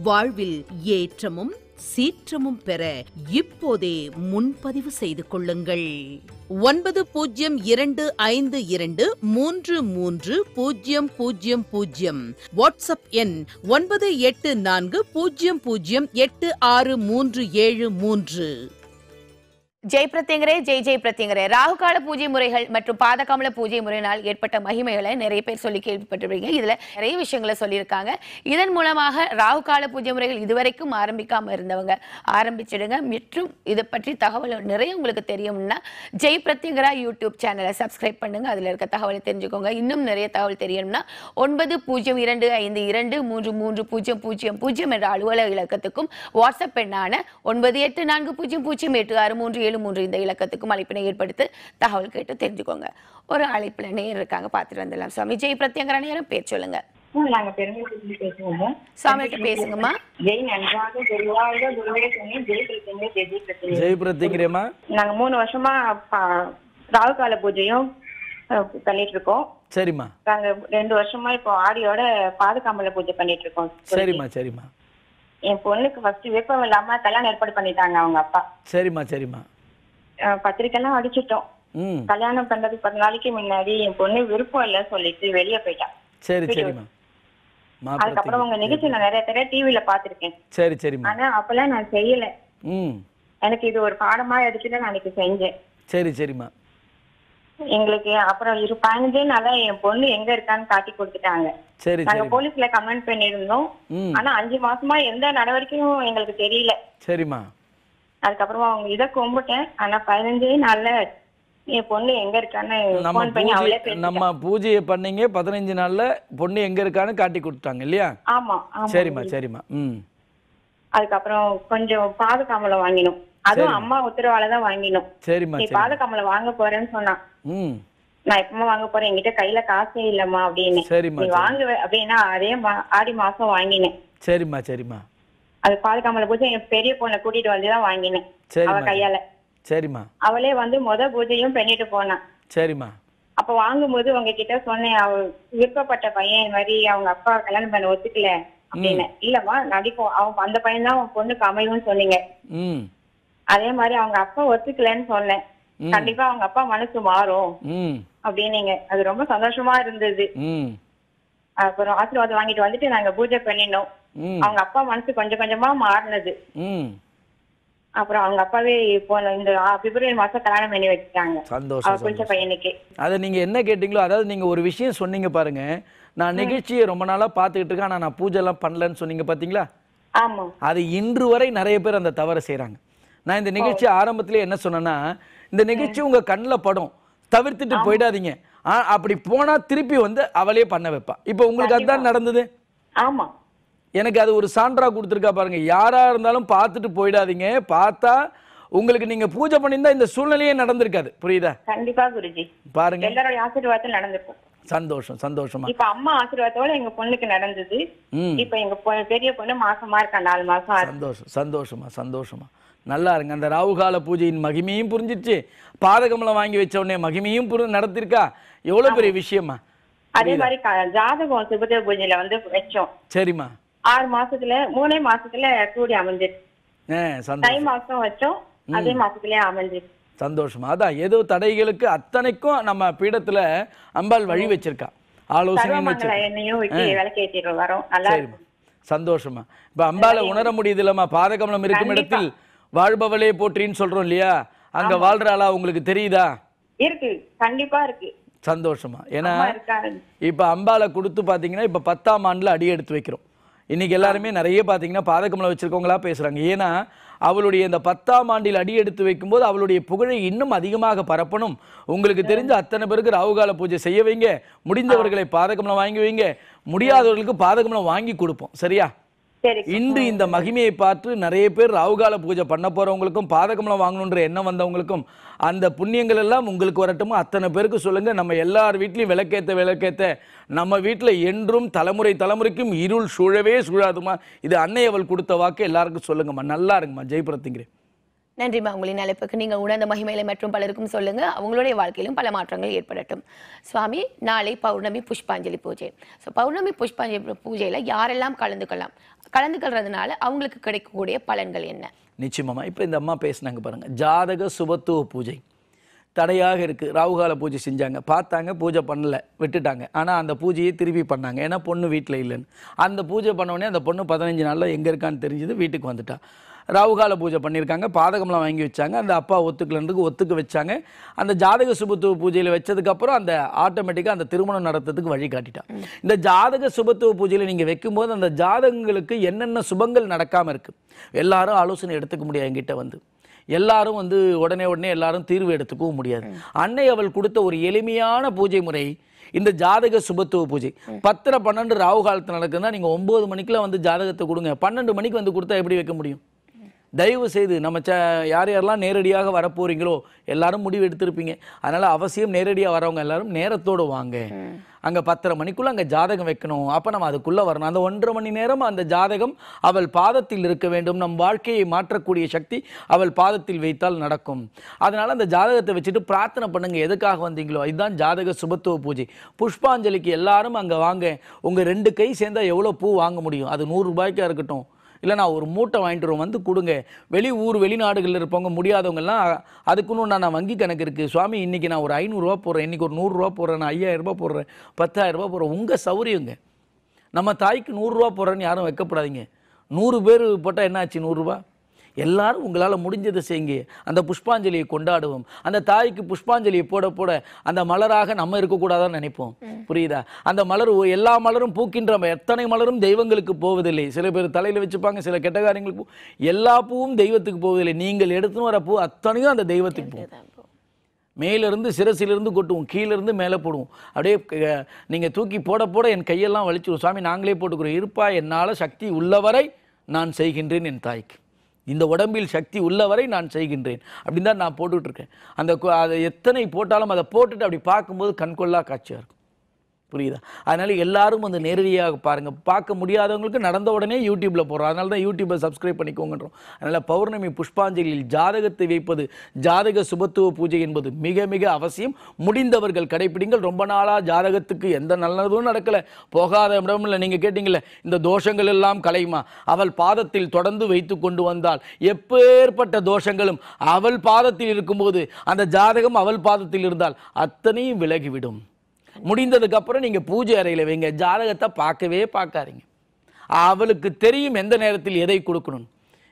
வாழ்வில் ஏற்றமும் சீற்றமும் பெற இப்போதே முன்பதிவு செய்து கொள்ளுங்கள். 9052330000 வாட்ஸ்அப் எண் 9840086373. ஜெய் பிரத்யங்கரே, ஜெய் ஜெய் பிரத்யங்கரே. ராகுகால பூஜை முறைகள் மற்றும் பாதகமல பூஜை முறையினால் ஏற்பட்ட மகிமைகளை நிறைய பேர் சொல்லி கேள்விப்பட்டிருப்பீங்க. இதுல நிறைய விஷயங்களை சொல்லியிருக்காங்க. இதன் மூலமாக ராகுகால பூஜை முறைகள் இதுவரைக்கும் ஆரம்பிக்காம இருந்தவங்க ஆரம்பிச்சிடுங்க. மற்றும் இதை பற்றி தகவல் நிறைய உங்களுக்கு தெரியும்னா ஜெய் பிரத்யங்கரா யூடியூப் சேனலை சப்ஸ்கிரைப் பண்ணுங்க. அதுல இருக்க தகவலை தெரிஞ்சுக்கோங்க. இன்னும் நிறைய தகவல் தெரியணும்னா 9025533000 என்ற அலுவலக இலக்கத்துக்கும் வாட்ஸ்அப் எண்ணான 9840086373 இந்த இலக்கத்துக்கும் அழைப்பினை ஏற்படுத்தி தகவல் கேட்டு தெரிஞ்சுக்கோங்க. ஒரு அழைப்புல நேர் இருக்காங்க, பார்த்துட்டு வந்துடலாம். சுவாமி ஜெய் பிரத்யங்கரா நேரம் பேர் சொல்லுங்க. நாங்க பெருமைக்கு பேசுவோங்க. சுவாமிகிட்ட பேசுங்கம்மா. ஜெய் நன்றாக குருவாக குருவே சொன்னி ஜெய் பிரத்யங்கரே ஜெய் பிரத்யங்கரே. ஜெய் பிரத்யங்கரேமா. நாங்க 3 வருஷமா ராகுகால பூஜையும் பண்ணிட்டு இருக்கோம். சரிம்மா. நாங்க 2 வருஷமா இப்போ ஆடியோட பாதகாமல பூஜை பண்ணிட்டு இருக்கோம். சரிம்மா சரிம்மா. என் பொண்ணுக்கு ஃபர்ஸ்ட் விருப்பம் இல்லாம கல்யாணம் ஏற்பாடு பண்ணிட்டாங்க அவங்க அப்பா. சரிம்மா சரிம்மா. பத்திரிக்கைலாம் அடிச்சிட்டோம். கல்யாணம் பண்றதுக்கு 10 நாளைக்கு முன்னாடி என் பொண்ணு விருப்பம் இல்ல சொல்லிட்டு வெளியே போயிட்டான். சரி சரிம்மா. அதுக்கப்புறம் உங்க நிகழ்ச்சி நான் நிறைய தடவை டிவில பாத்திருக்கேன். சரி சரிம்மா. ஆனா அப்பெல்லாம் நான் செய்யல. எனக்கு இது ஒரு பாடமா எடுத்துட்டு நான் அன்னைக்கு செஞ்சேன். சரி சரிம்மா. எங்களுக்கு அப்புறம் 15 நாளா என் பொண்ணு எங்க இருக்கான்னு காட்டி கொடுத்துட்டாங்க. சரி. நாங்க போலீஸ்ல கம்ப்ளைண்ட் பண்ணிருந்தோம். ஆனா 5 மாசமா எந்த நடவடிக்கையும் எங்களுக்கு தெரியல. சரிம்மா. அதுக்கப்புறமா அவங்க இதை கும்பிட்டேன். ஆனா 15 நாள்ல என் பொண்ணு எங்க இருக்கான்னு போன் பண்ணி அவளே பேசிட்டாங்க. நம்ம பூஜையை பண்ணீங்க 15 நாள்ல பொண்ணு எங்க இருக்கான்னு காட்டி கொடுத்தாங்க இல்லையா? ஆமா. சரிம்மா சரிம்மா. அதுக்கப்புறம் கொஞ்சம் பாதகாமலம் வாங்கினோம். அதுவும் அம்மா உத்தரவால தான் வாங்கினோம். சரிம்மா. நீ பாதகாமலம் வாங்க போறேன்னு சொன்னா நான் எப்பமா வாங்க போறேன், என்கிட்ட கையில காசே இல்லம்மா அப்படின்னு. நீ வாங்குவ அப்படின்னா அதே ஆடி மாசம் வாங்கினேன். சரிம்மா சரிம்மா. அது பாதுகாமல பூஜை என் பெரிய பொண்ணை கூட்டிட்டு வந்துதான் வாங்கினேன் அவ கையால. சரிம்மா. அவளே வந்து பூஜையும் பண்ணிட்டு போனான். சரிம்மா. அப்ப வாங்கும்போது உங்ககிட்ட சொன்னேன், அவ விருப்பப்பட்ட பையன் இந்த மாதிரி அவங்க அப்பா கல்யாணம் பண்ண ஒத்துக்கல அப்படின்னு. இல்லம்மா நடிப்போம், அவன் அந்த பையன் தான் உன் பொண்ணுக்கு அமையும்னு சொன்னீங்க. அதே மாதிரி அவங்க அப்பா ஒத்துக்கலன்னு சொன்னேன். கண்டிப்பா அவங்க அப்பா மனசு மாறும் அப்படின்னீங்க. அது ரொம்ப சந்தோஷமா இருந்தது. அப்புறம் ஆசீர்வாதம் வாங்கிட்டு வந்துட்டு நாங்க பூஜை பண்ணினோம். அவங்க அப்பா மனசு கொஞ்சம் கொஞ்சமா மாறினது. அப்புறம் அவங்க அப்பாவே போன இந்த பிப்ரவரி மாசம் கல்யாணம் பண்ணி வச்சுட்டாங்க. சந்தோஷம். கொஞ்சம் பையனுக்கு அதை நீங்க என்ன கேட்டீங்களோ, அதாவது நீங்க ஒரு விஷயம் சொன்னீங்க பாருங்க, நான் நிகழ்ச்சியை ரொம்ப நாளா பாத்துக்கிட்டு இருக்கேன், ஆனா நான் பூஜை எல்லாம் பண்ணலன்னு சொன்னீங்க பாத்தீங்களா? ஆமா. அது இன்று வரை நிறைய பேர் அந்த தவறை செய்யறாங்க. நான் இந்த நிகழ்ச்சி ஆரம்பத்திலே என்ன சொன்னேன்னா, இந்த நிகழ்ச்சி உங்க கண்ணில் படும், தவிர்த்துட்டு போயிடாதீங்க. அப்படி போனா திருப்பி வந்து அவளே பண்ண வைப்பா. இப்ப உங்களுக்கு அதுதான் நடந்தது. ஆமா. எனக்கு அது ஒரு சான்றா கொடுத்துருக்கா பாருங்க. யாரா இருந்தாலும் பார்த்துட்டு போயிடாதீங்க. பார்த்தா உங்களுக்கு நீங்க பூஜை பண்ணியிருந்தா இந்த சூழ்நிலையே நடந்திருக்காது. புரியுதா? கண்டிப்பா குருஜி. பாருங்க, எல்லாரோட ஆசீர்வாதம் நடந்திருக்கும். சந்தோஷம் சந்தோஷமா. இப்ப அம்மா ஆசீர்வாதத்தோட எங்க பொண்ணுக்கு நடந்தது. இப்ப எங்க பெரிய பொண்ணு மாசமா இருக்கா, 4 மாசம். சந்தோஷம் சந்தோஷமா சந்தோஷமா. நல்லா இருங்க. அந்த ராகுகால பூஜையின் மகிமையும் புரிஞ்சிச்சு, பாதகமலம் வாங்கி வச்ச உடனே மகிமையும் நடத்திருக்கா. எவ்வளவு பெரிய விஷயமா. அதே மாதிரி ஜாதகம் சுபதேவ பூஜையில வந்து வச்சோம். சரிம்மா. 6 மாசத்துல 3 மாசத்துல கூடி அமைஞ்சிருச்சு. தை மாசம் வச்சோம், அதே மாசத்துலயே அமைஞ்சிருச்சு. சந்தோஷமா. அதான் ஏதோ தடைகளுக்கு அத்தனைக்கும் நம்ம பீடத்துல அம்பாள் வழி வச்சிருக்கா, ஆலோசனை வரும். சந்தோஷமா. இப்ப அம்பாளை உணர முடியுது இல்லம்மா? பாதகமலம் இருக்கும் இடத்தில் வாழ்பவளே போற்றின்னு சொல்றோம் இல்லையா? அங்க வாழ்றாளா உங்களுக்கு தெரியுதா? இருக்கு, கண்டிப்பா இருக்கு. சந்தோஷமா. ஏன்னா இப்ப அம்பாளை கொடுத்து பாத்தீங்கன்னா இப்ப 10ஆம் ஆண்டுல அடி எடுத்து வைக்கிறோம். இன்னைக்கு எல்லாருமே நிறைய பாத்தீங்கன்னா பாதகமலம் வச்சிருக்கவங்களா பேசுறாங்க. ஏன்னா அவளுடைய இந்த 10ஆம் ஆண்டில் அடி எடுத்து வைக்கும்போது அவளுடைய புகழை இன்னும் அதிகமாக பரப்பணும். உங்களுக்கு தெரிஞ்ச அத்தனை பேருக்கு ராகுகால பூஜை செய்ய வைங்க. முடிந்தவர்களை பாதகமலம் வாங்கி வைங்க, முடியாதவர்களுக்கு பாதகமலம் வாங்கி கொடுப்போம். சரியா? இன்று இந்த மகிமையை பார்த்து நிறைய பேர் ராகுகால பூஜை பண்ண போறவங்களுக்கும் பாதகமலம் வாங்கணுன்ற எண்ணம் வந்தவங்களுக்கும் அந்த புண்ணியங்கள் எல்லாம் உங்களுக்கு வரட்டுமா? அத்தனை பேருக்கு சொல்லுங்க. நம்ம எல்லார் வீட்லையும் விளக்கேத்த நம்ம வீட்டில் என்றும் தலைமுறை தலைமுறைக்கும் இருள் சூழவே சூழாதுமா. இது அன்னை அவள் கொடுத்த வாக்கு. எல்லாருக்கும் சொல்லுங்கம்மா. நல்லா இருக்குமா. ஜெய் பிரத்யங்கரே. நன்றிமா, உங்களின் அழைப்புக்கு. நீங்கள் உணர்ந்த மகிமையில மற்றும் பலருக்கும் சொல்லுங்க, அவங்களுடைய வாழ்க்கையிலும் பல மாற்றங்கள் ஏற்படட்டும். சுவாமி, நாளை பௌர்ணமி புஷ்பாஞ்சலி பூஜை. ஸோ பௌர்ணமி புஷ்பாஞ்சலி பூஜையில யாரெல்லாம் கலந்துக்கிறதுனால அவங்களுக்கு கிடைக்கக்கூடிய பலன்கள் என்ன? நிச்சயமா இப்போ இந்த அம்மா பேசினாங்க பாருங்க, ஜாதக சுபத்துவ பூஜை தடையாக இருக்குது. ராகுகால பூஜை செஞ்சாங்க, பார்த்தாங்க, பூஜை பண்ணல, விட்டுட்டாங்க. ஆனால் அந்த பூஜையை திருப்பி பண்ணாங்க, ஏன்னா பொண்ணு வீட்டில் இல்லைன்னு. அந்த பூஜை பண்ணோடனே அந்த பொண்ணு 15 நாளில் எங்கே இருக்கான்னு தெரிஞ்சது, வீட்டுக்கு வந்துட்டா. ராகுகால பூஜை பண்ணியிருக்காங்க, பாதகம்லாம் வாங்கி வச்சாங்க, அந்த அப்பா ஒத்துக்கலன்றதுக்கு ஒத்துக்க வச்சாங்க. அந்த ஜாதக சுபத்துவ பூஜையில் வச்சதுக்கப்புறம் அந்த ஆட்டோமேட்டிக்காக அந்த திருமணம் நடத்துறதுக்கு வழி காட்டிட்டான். இந்த ஜாதக சுபத்துவ பூஜையில் நீங்கள் வைக்கும்போது அந்த ஜாதகங்களுக்கு என்னென்ன சுபங்கள் நடக்காமல் இருக்குது எல்லாரும் ஆலோசனை எடுத்துக்க முடியாது. என்கிட்ட வந்து எல்லாரும் வந்து உடனே எல்லாரும் தீர்வு எடுத்துக்கவும் முடியாது. அன்னை அவள் கொடுத்த ஒரு எளிமையான பூஜை முறை இந்த ஜாதக சுபத்துவ பூஜை. 10:12 ராகு காலத்தில் நடக்குதுன்னா நீங்கள் 9 மணிக்கெலாம் வந்து ஜாதகத்தை கொடுங்க. 12 மணிக்கு வந்து கொடுத்தா எப்படி வைக்க முடியும்? தயவு செய்து நம்ம யாரெல்லாம் நேரடியாக வரப்போறீங்களோ எல்லாரும் முடிவு எடுத்திருப்பீங்க. அதனால் அவசியம் நேரடியாக வரவங்க எல்லாரும் நேரத்தோடு வாங்க. அங்கே 10:30 மணிக்குள்ளே அங்கே ஜாதகம் வைக்கணும். அப்போ நம்ம அதுக்குள்ளே வரணும். அந்த 1.5 மணி நேரம் அந்த ஜாதகம் அவள் பாதத்தில் இருக்க வேண்டும். நம் வாழ்க்கையை மாற்றக்கூடிய சக்தி அவள் பாதத்தில் வைத்தால் நடக்கும். அதனால் அந்த ஜாதகத்தை வச்சுட்டு பிரார்த்தனை பண்ணுங்க, எதுக்காக வந்தீங்களோ. இதுதான் ஜாதக சுபத்துவ பூஜை. புஷ்பாஞ்சலிக்கு எல்லாரும் அங்கே வாங்க. உங்கள் 2 கை சேர்ந்தால் எவ்வளோ பூ வாங்க முடியும்? அது 100 ரூபாய்க்காக இருக்கட்டும், இல்லை நான் ஒரு மூட்டை வாங்கிட்டு வந்து கொடுங்க. வெளிநாடுகளில் இருப்பவங்க முடியாதவங்கெல்லாம் அதுக்குன்னு நான் வங்கி கணக்கு இருக்குது சுவாமி, இன்றைக்கி நான் ஒரு 500 ரூபா போடுறேன், இன்றைக்கி ஒரு 100 ரூபா போடுறேன், நான் 5000 ரூபா போடுறேன், 10,000 ரூபா போடுறேன். உங்கள் சௌரியங்க. நம்ம தாய்க்கு 100 ரூபா போடுறேன்னு யாரும் வைக்கப்படாதீங்க. 100 பேர் போட்டால் என்ன ஆச்சு? 100 ரூபா. எல்லாரும் உங்களால் முடிஞ்சதை செய்யுங்க. அந்த புஷ்பாஞ்சலியை கொண்டாடுவோம். அந்த தாய்க்கு புஷ்பாஞ்சலியை போட அந்த மலராக நம்ம இருக்கக்கூடாதான்னு நினைப்போம். புரியுதா? அந்த மலர், எல்லா மலரும் பூக்கின்ற எத்தனை மலரும் தெய்வங்களுக்கு போவதில்லை. சில பேர் தலையில் வச்சுப்பாங்க, சில கெட்ட காரியங்களுக்கு எல்லா பூவும் தெய்வத்துக்கு போவதில்லை. நீங்கள் எடுத்துன்னு வர பூ அத்தனையும் அந்த தெய்வத்துக்கு போகும். மேலிருந்து சிரசிலிருந்து கொட்டுவோம், கீழிருந்து மேலே போடுவோம். அப்படியே நீங்கள் தூக்கி போட என் கையெல்லாம் வலிச்சுடும். சுவாமி நாங்களே போட்டுக்கிறோம். இருப்பா, என்னால் சக்தி உள்ளவரை நான் செய்கின்றேன். என் தாய்க்கு இந்த உடம்பில் சக்தி உள்ளவரை நான் செய்கின்றேன் அப்படின்னு தான் நான் போட்டுட்ருக்கேன். அதை எத்தனை போட்டாலும் அதை போட்டுட்டு அப்படி பார்க்கும்போது கண்கொள்ளா காட்சியாக இருக்கும். புரியுதா? அதனால் எல்லாரும் வந்து நேரடியாக பாருங்கள். பார்க்க முடியாதவங்களுக்கு நடந்த உடனே யூடியூப்பில் போடுறோம். அதனால தான் யூடியூப்பை சப்ஸ்கிரைப் பண்ணிக்கோங்கன்றோம். அதனால் பௌர்ணமி புஷ்பாஞ்சலியில் ஜாதகத்தை வைப்பது, ஜாதக சுபத்துவ பூஜை என்பது மிக மிக அவசியம். முடிந்தவர்கள் கடைப்பிடிங்கள். ரொம்ப நாளாக ஜாதகத்துக்கு எந்த நல்லதும் நடக்கலை, போகாத இடம் இல்லை. நீங்கள் கேட்டீங்களே, இந்த தோஷங்கள் எல்லாம் கலையுமா? அவள் பாதத்தில் தொடர்ந்து வைத்து கொண்டு வந்தால் எப்பேற்பட்ட தோஷங்களும் அவள் பாதத்தில் இருக்கும்போது, அந்த ஜாதகம் அவள் பாதத்தில் இருந்தால் அத்தனையும் விலகிவிடும். முடிந்ததுக்கு அப்புறம் நீங்க பூஜை அறையில் வைங்க. ஜாதகத்தை பார்க்காதீங்க. அவளுக்கு தெரியும் எந்த நேரத்தில் எதை கொடுக்கணும்.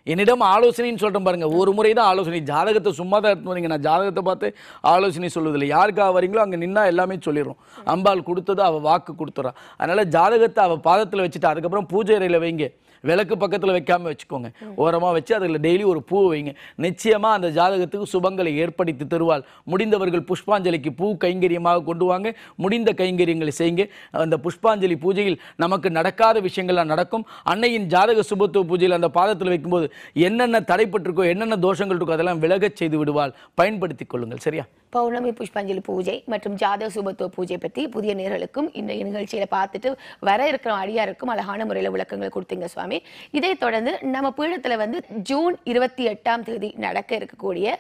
என்னிடம் ஆலோசனைன்னு சொல்கிறேன் பாருங்க, ஒரு முறை தான் ஆலோசனை. ஜாதகத்தை சும்மா தான் எடுத்து வரீங்க. நான் ஜாதகத்தை பார்த்து ஆலோசனை சொல்லுவதில்லை. யாருக்காக வரீங்களோ அங்கே நின்னா எல்லாமே சொல்லிடுறோம். அம்பாள் கொடுத்தது அவள் வாக்கு கொடுத்துறா. அதனால ஜாதகத்தை அவள் பாதத்தில் வச்சுட்டு அதுக்கப்புறம் பூஜை அறையில் வைங்க. விளக்கு பக்கத்தில் வைக்காமல் வச்சுக்கோங்க, ஓரமாக வச்சு அதில் டெய்லி ஒரு பூ வைங்க. நிச்சயமாக அந்த ஜாதகத்துக்கு சுபங்களை ஏற்படுத்தி தருவாள். முடிந்தவர்கள் புஷ்பாஞ்சலிக்கு பூ கைங்கரியமாக கொண்டு வாங்க. முடிந்த கைங்கரியங்களை செய்யுங்க. அந்த புஷ்பாஞ்சலி பூஜையில் நமக்கு நடக்காத விஷயங்கள்லாம் நடக்கும். அன்னையின் ஜாதக சுபத்துவ பூஜையில் அந்த பாதத்தில் வைக்கும்போது என்னென்ன தடைப்பட்டிருக்கோ, என்னென்ன தோஷங்கள் இருக்கோ அதெல்லாம் விலகச் செய்து விடுவாள். பயன்படுத்திக் கொள்ளுங்கள். சரியா? பௌர்ணமி புஷ்பாஞ்சலி பூஜை மற்றும் ஜாதக சுபத்துவ பூஜை பற்றி புதிய நேர்களுக்கும் இந்த நிகழ்ச்சியில பார்த்துட்டு வர இருக்கிற அடியாருக்கும் அழகான முறையில் விளக்கங்கள் கொடுத்தீங்க சுவாமி. இதை தொடர்ந்து நம்ம பீடத்துல வந்து ஜூன் 28ஆம் தேதி நடக்க இருக்கக்கூடிய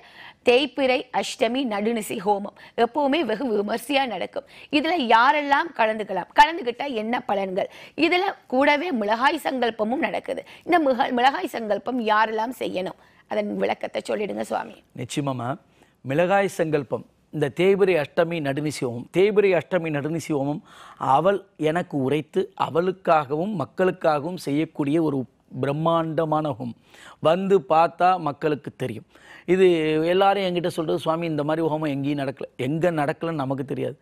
தேய்பிறை அஷ்டமி நடுநிசி ஹோமம் எப்பவுமே வெகு விமர்சையா நடக்கும். இதுல யாரெல்லாம் கலந்துக்கலாம், கலந்துகிட்டா என்ன பலன்கள், இதுல கூடவே மிளகாய் சங்கல்பமும் நடக்குது. இந்த மிளகாய் சங்கல்பம் யாரெல்லாம் செய்யணும், அதன் விளக்கத்தை சொல்லிடுங்க சுவாமி. நிச்சயமா மிளகாய் சங்கல்பம், இந்த தேய்பிறை அஷ்டமி நடுநிசி ஹோமம். தேய்பிறை அஷ்டமி நடுநிசி ஹோமம் அவள் எனக்கு உரைத்து அவளுக்காகவும் மக்களுக்காகவும் செய்யக்கூடிய ஒரு பிரம்மாண்டமான ஹோமம். வந்து பார்த்தா மக்களுக்கு தெரியும். இது எல்லாரும் என்கிட்ட சொல்கிறது, சுவாமி இந்த மாதிரி ஹோமம் எங்கேயும் நடக்கலை. எங்கே நடக்கலைன்னு நமக்கு தெரியாது.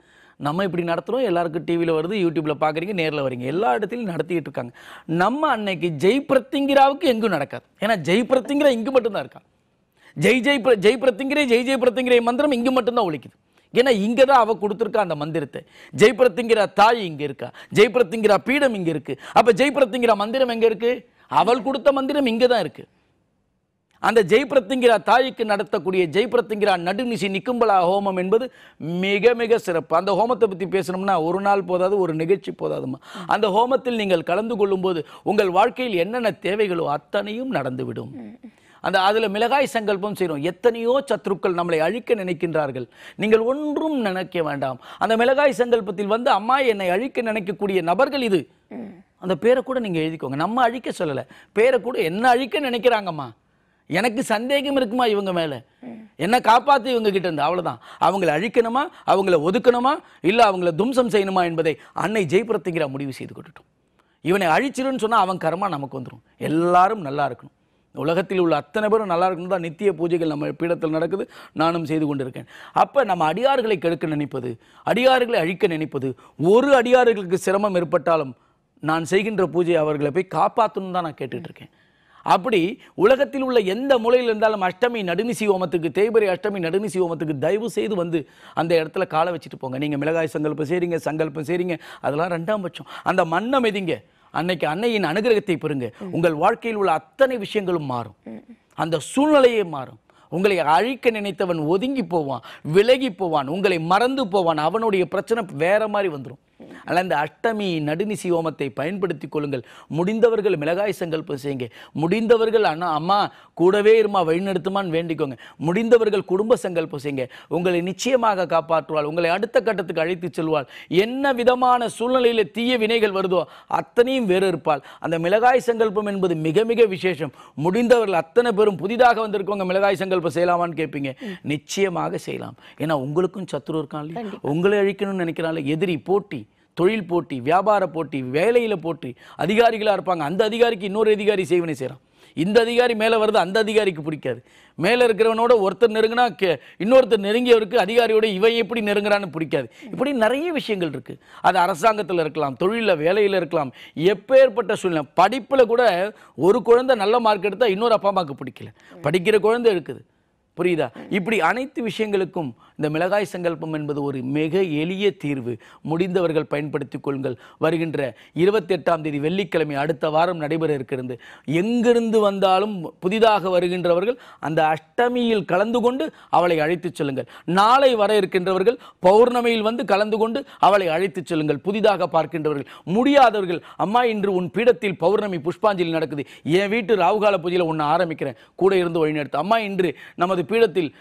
நம்ம இப்படி நடத்துகிறோம், எல்லாருக்கும் டிவியில் வருது, யூடியூப்பில் பார்க்குறீங்க, நேரில் வரீங்க, எல்லா இடத்துலையும் நடத்திக்கிட்டு இருக்காங்க. நம்ம அன்னைக்கு ஜெய் பிரத்திங்கிராவுக்கு எங்கும் நடக்காது. ஏன்னா ஜெய் பிரத்திங்கிரா இங்கு மட்டும்தான் இருக்கா. ஜெய் பிரத்திங்கிரே மந்திரம் இங்கு மட்டும்தான் ஒழிக்குது. ஏன்னா இங்கே தான் அவள் கொடுத்துருக்கா அந்த மந்திரத்தை. ஜெய் பிரத்திங்கிரா தாய் இங்கே இருக்கா, ஜெய் பிரத்திங்கிரா பீடம் இங்கே இருக்கு. அப்போ ஜெய் பிரத்திங்கிரா மந்திரம் எங்கே இருக்கு? அவள் கொடுத்த மந்திரம் இங்கே தான் இருக்கு. அந்த ஜெய் பிரத்திங்கிரா தாய்க்கு நடத்தக்கூடிய ஜெய் பிரத்திங்கிரா நடுநிசி நிக்கும்பலா ஹோமம் என்பது மிக மிக சிறப்பு. அந்த ஹோமத்தை பற்றி பேசணும்னா ஒரு நாள் போதாது, ஒரு நிகழ்ச்சி போதாதுமா. அந்த ஹோமத்தில் நீங்கள் கலந்து கொள்ளும் போது உங்கள் வாழ்க்கையில் என்னென்ன தேவைகளோ அத்தனையும் நடந்துவிடும். அதுல மிளகாய் சங்கல்பம் செய்கிறோம். எத்தனையோ சத்ருக்கள் நம்மளை அழிக்க நினைக்கின்றார்கள். நீங்கள் ஒன்றும் நினைக்க வேண்டாம். அந்த மிளகாய் சங்கல்பத்தில் வந்து அம்மா என்னை அழிக்க நினைக்கக்கூடிய நபர்கள் இது, அந்த பேரை கூட நீங்க எழுதிக்கோங்க. நம்ம அழிக்க சொல்லலை, பேரை கூட என்ன அழிக்க நினைக்கிறாங்கம்மா, எனக்கு சந்தேகம் இருக்குமா இவங்க மேல, என்ன காப்பாத்து இவங்க கிட்ட இருந்து, அவ்வளவுதான். அவங்களை அழிக்கணுமா, அவங்கள ஒதுக்கணுமா, இல்ல அவங்கள தும்சம் செய்யணுமா என்பதை அன்னை ஜெயபிரத்திங்கரா முடிவு செய்து கொள்ளட்டும். இவனை அழிச்சிருன்னு சொன்னா அவன் கர்மா நமக்கு வந்துடும். எல்லாரும் நல்லா இருக்கணும், உலகத்தில் உள்ள அத்தனை பேரும் நல்லா இருக்கணும் தான் நித்திய பூஜைகள் நம்ம பீடத்தில் நடக்குது, நானும் செய்து கொண்டிருக்கேன். அப்ப நம்ம அடியார்களை கெடுக்க நினைப்பது, அடியார்களை அழிக்க நினைப்பது, ஒரு அடியார்களுக்கு சிரமம் ஏற்பட்டாலும் நான் செய்கின்ற பூஜை அவர்களை போய் காப்பாற்றணும் தான் நான் கேட்டுட்டு இருக்கேன். அப்படி உலகத்தில் உள்ள எந்த மூலையில் இருந்தாலும் அஷ்டமி நடுநிசி ஹோமத்துக்கு, தேய்பிறை அஷ்டமி நடுநிசி ஹோமத்துக்கு தயவு செய்து வந்து அந்த இடத்துல காலை வச்சுட்டு போங்க. நீங்க மிளகாய் சங்கல்பம் செய்றீங்க, சங்கல்பம் செய்றீங்க, அதெல்லாம் ரெண்டாம் பட்சம். அந்த மண்ணை மிதிங்க, அன்னைக்கு அன்னையின் அனுகிரகத்தை பெறுங்க. உங்கள் வாழ்க்கையில் உள்ள அத்தனை விஷயங்களும் மாறும், அந்த சூழ்நிலையே மாறும். உங்களை அழிக்க நினைத்தவன் ஒதுங்கி போவான், விலகி போவான், உங்களை மறந்து போவான், அவனுடைய பிரச்சனை வேற மாதிரி வந்துடும். அல்ல, இந்த அஷ்டமி நடுநிசி ஹோமத்தை பயன்படுத்திக் கொள்ளுங்கள். முடிந்தவர்கள் மிளகாய் சங்கல்பம் செய்யுங்க, முடிந்தவர்கள் அம்மா கூடவே இருமா வழிநடத்துமான்னு வேண்டிக்கோங்க, முடிந்தவர்கள் குடும்ப சங்கல்பம் செய்யுங்க. உங்களை நிச்சயமாக காப்பாற்றுவாள், உங்களை அடுத்த கட்டத்துக்கு அழைத்து செல்வாள். என்ன விதமான சூழ்நிலையில தீய வினைகள் வருதோ அத்தனையும் வேறு இருப்பாள். அந்த மிளகாய் சங்கல்பம் என்பது மிக மிக விசேஷம். முடிந்தவர்கள் அத்தனை பேரும் புதிதாக வந்திருக்கவங்க மிளகாய் சங்கல்பம் செய்யலாமான்னு கேட்பீங்க, நிச்சயமாக செய்யலாம். ஏன்னா உங்களுக்கும் சத்துரு இருக்கான், உங்களை அழிக்கணும்னு நினைக்கிறாங்க. எதிரி, போட்டி, தொழில் போட்டி, வியாபார போட்டி, வேலையில போட்டி, அதிகாரிகளா இருப்பாங்க. அந்த அதிகாரிக்கு இன்னொரு அதிகாரி செய்வனை செய்யறான், இந்த அதிகாரி மேல வருது, அந்த அதிகாரிக்கு பிடிக்காது. மேல இருக்கிறவனோட ஒருத்தர் நெருங்கினா இன்னொருத்தர் நெருங்கியவருக்கு அதிகாரியோட இவன் எப்படி நெருங்குறான்னு பிடிக்காது. இப்படி நிறைய விஷயங்கள் இருக்கு. அது அரசாங்கத்தில் இருக்கலாம், தொழில வேலையில இருக்கலாம், எப்பேற்பட்ட சூழ்நிலை. படிப்புல கூட ஒரு குழந்தை நல்ல மார்க் எடுத்தா இன்னொரு அப்பா அம்மாவுக்கு பிடிக்கல, படிக்கிற குழந்தை இருக்குது, புரியுதா? இப்படி அனைத்து விஷயங்களுக்கும் இந்த மிளகாய் சங்கல்பம் என்பது ஒரு மிக எளிய தீர்வு. முடிந்தவர்கள் பயன்படுத்திக் கொள்ளுங்கள். வருகின்ற 28ஆம் தேதி வெள்ளிக்கிழமை அடுத்த வாரம் நடைபெற இருக்கிறது. எங்கிருந்து வந்தாலும் புதிதாக வருகின்றவர்கள் அந்த அஷ்டமியில் கலந்து கொண்டு அவளை அழைத்துச் செல்லுங்கள். நாளை வர இருக்கின்றவர்கள் பௌர்ணமியில் வந்து கலந்து கொண்டு அவளை அழைத்துச் செல்லுங்கள். புதிதாக பார்க்கின்றவர்கள், முடியாதவர்கள், அம்மா இன்று உன் பீடத்தில் பௌர்ணமி புஷ்பாஞ்சலி நடக்குது, என் வீட்டு ராவுகால பூஜையில் ஒன்று ஆரம்பிக்கிறேன், கூட இருந்து வழிநடத்து. அம்மா இன்று நமது பீடத்தில்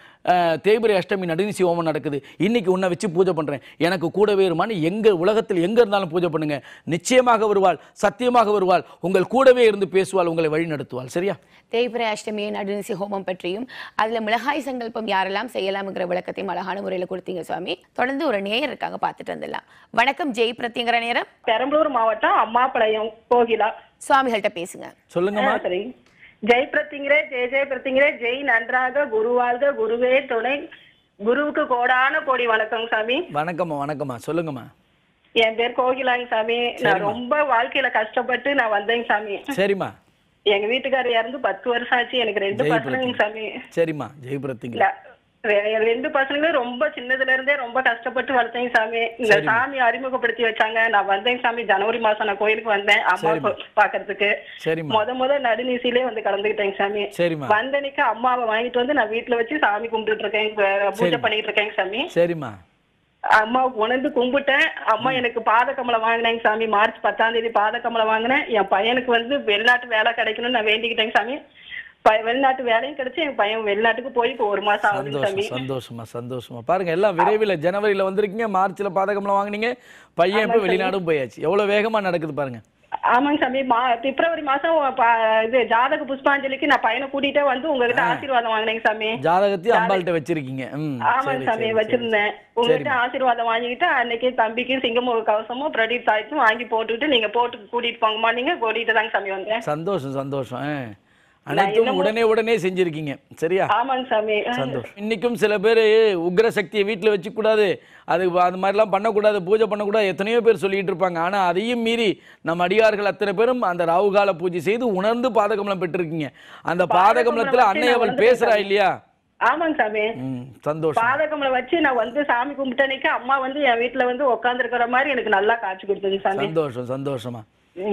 தேய்பிறை அஷ்டமி நடுநிசி ஹோமம் நடக்குது, இன்னைக்கு உன்னை வச்சு பூஜை பண்றேன், எனக்கு கூடவே இருமான்னு எங்க உலகத்தில் எங்க இருந்தாலும் பூஜை பண்ணுங்க. நிச்சயமாக வருவாள், சத்தியமாக வருவாள், உங்கள் கூடவே இருந்து பேசுவாள், உங்களை வழி நடத்துவாள். சரியா? தேய்பிறை அஷ்டமி நடுநிசி ஹோமம் பற்றியும் அதுல மிளகாய் சங்கல்பம் யாரெல்லாம் செய்யலாம்ங்கிற விளக்கத்தையும் அழகான முறையில கொடுத்தீங்க சுவாமி. தொடர்ந்து ஒரு நேயர் இருக்காங்க, பார்த்துட்டு வந்துடலாம். வணக்கம், ஜெய் பிரத்யங்கரா நேரம். பெரம்பலூர் மாவட்டம் அம்மாபாளையம் கோகிலா. சுவாமிகள்கிட்ட பேசுங்க. சொல்லுங்கம்மா. சரி. ஜெய் பிரத்திங்கரே, ஜெய் ஜெய் பிரத்திங்கரே, ஜெய் நன்றாக, குருவாழ்க, குருவே துணை, குருவுக்கு கோடான கோடி வணக்கம் சாமி. வணக்கம்மா. வணக்கம்மா, சொல்லுங்கம்மா. என் பேர் கோகிலாங்க சாமி. நான் ரொம்ப வாழ்க்கையில கஷ்டப்பட்டு நான் வந்தேங்க சாமி. சரிம்மா. எங்க வீட்டுக்காரர் இறந்து 10 வருஷம் ஆச்சு. எனக்கு 2 பசங்க சாமி. சரிம்மா. ஜெய் பிரத்திங்கரா. 2 பசங்களும் ரொம்ப சின்னதுல இருந்தே ரொம்ப கஷ்டப்பட்டு வளர்த்தேங்க சாமி. இந்த சாமி அறிமுகப்படுத்தி வச்சாங்க, நான் வந்தேங்க சாமி. ஜனவரி மாசம் நான் கோயிலுக்கு வந்தேன் அம்மா பாக்குறதுக்கு. முத நடுநிசிலே வந்து கலந்துக்கிட்டேங்க சாமி. வந்தனைக்கு அம்மாவை வாங்கிட்டு வந்து நான் வீட்டுல வச்சு சாமி கும்பிட்டு இருக்கேன், பூஜை பண்ணிட்டு இருக்கேங்க சாமி. சரிம்மா. அம்மாவுக்கு உணர்ந்து கும்பிட்டேன். அம்மா எனக்கு பாத கமலம் வாங்கினேங்க சாமி. மார்ச் 10ஆம் தேதி பாத கமலம் வாங்கினேன். என் பையனுக்கு வந்து வெளிநாட்டு வேலை கிடைக்கணும்னு நான் வேண்டிக்கிட்டேங்க சாமி. வெளிநாட்டு வேலையும் கிடைச்சு என் பையன் வெளிநாட்டுக்கு போய் இப்போ 1 மாசம் ஆகுது சாமி. சந்தோஷமா, சந்தோஷமா. பாருங்க, எல்லாம் விரைவில் ஜனவரியில வந்திருக்கீங்க, மார்ச்ல பாதகம்லாம் வாங்கினீங்க, பையன் இப்ப வெளிநாடும் போயாச்சு. எவ்வளவு வேகமா நடக்குது பாருங்க. ஆமாங்க சாமி. பிப்ரவரி மாசம் இது ஜாதக புஷ்பாஞ்சலிக்கு நான் பையனை கூட்டிட்டே வந்து உங்ககிட்ட ஆசீர்வாதம் வாங்கினேங்க சாமி. ஜாதகத்தையும் அம்பாள்கிட்ட வச்சிருக்கீங்க? ஆமாங்க சாமி, வச்சிருந்தேன். உங்ககிட்ட ஆசீர்வாதம் வாங்கிக்கிட்டு அன்னைக்கு தம்பிக்கு சிங்கமுக கவசமும் பிரதீப் தாய்க்கும் வாங்கி போட்டுக்கிட்டு நீங்க போட்டு கூட்டிட்டு போங்கம்மா, நீங்க கூட்டிட்டு தாங்க சாமி வந்தேன். சந்தோஷம், சந்தோஷம். அனைத்தும் உடனே செஞ்சிருக்கீங்க. சரியா? ஆமாங்க சாமி. சந்தோஷம். இன்னைக்கும் சில பேர் உக்ர சக்தியை வீட்டுல வச்சுக்க கூடாது, அது மாதிரிலாம் பண்ணக்கூடாது, பூஜை பண்ணக்கூடாது, எத்தனையோ பேர் சொல்லிட்டு இருப்பாங்க. ஆனா அதையும் மீறி நம்ம அடியார்கள் அத்தனை பேரும் அந்த ராவுகால பூஜை செய்து உணர்ந்து பாதகமலம் பெற்றிருக்கீங்க. அந்த பாதகமலத்துல அன்னை அவள் பேசுறா இல்லையா? ஆமாங்க சாமி. சந்தோஷம். பாதகமலம் வச்சு நான் வந்து சாமி கும்பிட்டனைக்கு அம்மா வந்து என் வீட்டுல வந்து உட்கார்ந்து இருக்கிற மாதிரி எனக்கு நல்லா காட்சி கொடுத்தது சாமி. சந்தோஷம், சந்தோஷமா.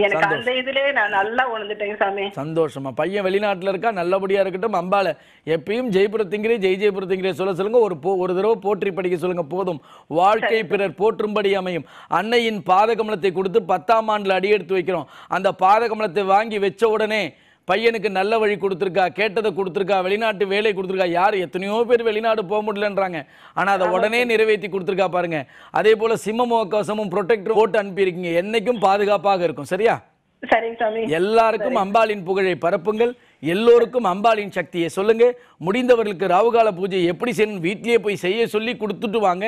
எனக்கு அந்த இதுலயே நான் நல்லா உணர்ந்துட்டேன் சாமி. சந்தோஷமா. பையன் வெளிநாட்டுல இருக்கா, நல்லபடியா இருக்கட்டும். அம்பால எப்பயும் ஜெய்புரத்திங்கிறே, ஜெய் ஜெய்புரத்திங்கிறே சொல்லுங்க. ஒரு தடவை போற்றி படிக்க சொல்லுங்க, போதும். வாழ்க்கை பிறர் போற்றும்படி அமையும். அன்னையின் பாதகமலத்தை கொடுத்து 10ஆம் ஆண்டுல அடியெடுத்து வைக்கிறோம். அந்த பாதகமலத்தை வாங்கி வச்ச உடனே பையனுக்கு நல்ல வழி கொடுத்துருக்கா, கேட்டதை கொடுத்துருக்கா, வெளிநாட்டு வேலை கொடுத்துருக்கா. யார் எத்தனையோ பேர் வெளிநாடு போக முடியலன்றாங்க, ஆனால் அதை உடனே நிறைவேற்றி கொடுத்துருக்கா பாருங்க. அதே போல சிம்ம முகக்கவசமும் ப்ரொடெக்டர் போட்டு அனுப்பியிருக்கீங்க, என்னைக்கும் பாதுகாப்பாக இருக்கும். சரியா? சரிங்க சாமி. எல்லாருக்கும் அம்பாளின் புகழை பரப்புங்கள், எல்லோருக்கும் அம்பாளின் சக்தியை சொல்லுங்க. முடிந்தவர்களுக்கு ராவுகால பூஜை எப்படி செய்யணும் வீட்டிலேயே போய் செய்ய சொல்லி கொடுத்துட்டு வாங்க.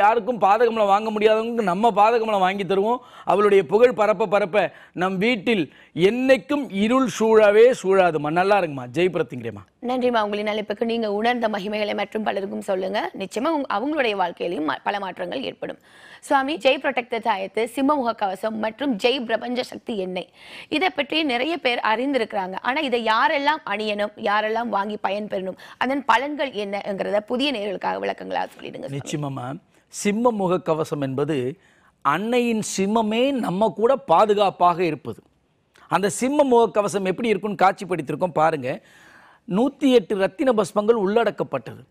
யாருக்கும் பாதகமலை வாங்க முடியாதவங்களுக்கு நம்ம பாதகமலை வாங்கி தருவோம். அவளுடைய புகழ் பரப்ப பரப்ப நம் வீட்டில் என்னைக்கும் இருள் சூழவே சூழாதுமா. நல்லா இருக்குமா. ஜெய் பிரத்திங்கிறேமா. நன்றிமா. உங்களின் அழைப்புக்கு நீங்க உணர்ந்த மகிமைகளை மற்றும் பலருக்கும் சொல்லுங்க. நிச்சயமா அவங்களுடைய வாழ்க்கையிலையும் பல மாற்றங்கள் ஏற்படும். சுவாமி, ஜெய் ப்ரொடெக்டர் தாயத்து, சிம்ம முக கவசம் மற்றும் ஜெய் பிரபஞ்ச சக்தி எண்ணெய், இதை பற்றி நிறைய பேர் அறிந்திருக்கிறாங்க. ஆனா இதை யாரெல்லாம் அணியணும், யாரெல்லாம் வாங்கி பயன்பெறணும், அதன் பலன்கள் என்னங்கிறத புதிய நேயர்களுக்காக விளக்கங்களா சொல்லிடுங்க. நிச்சயமா. சிம்ம முக கவசம் என்பது அன்னையின் சிம்மமே நம்ம கூட பாதுகாப்பாக இருப்பது. அந்த சிம்ம முக கவசம் எப்படி இருக்குன்னு காட்சிப்படுத்தியிருக்கோம் பாருங்க. 108 ரத்தின பஸ்பங்கள் உள்ளடக்கப்பட்டது.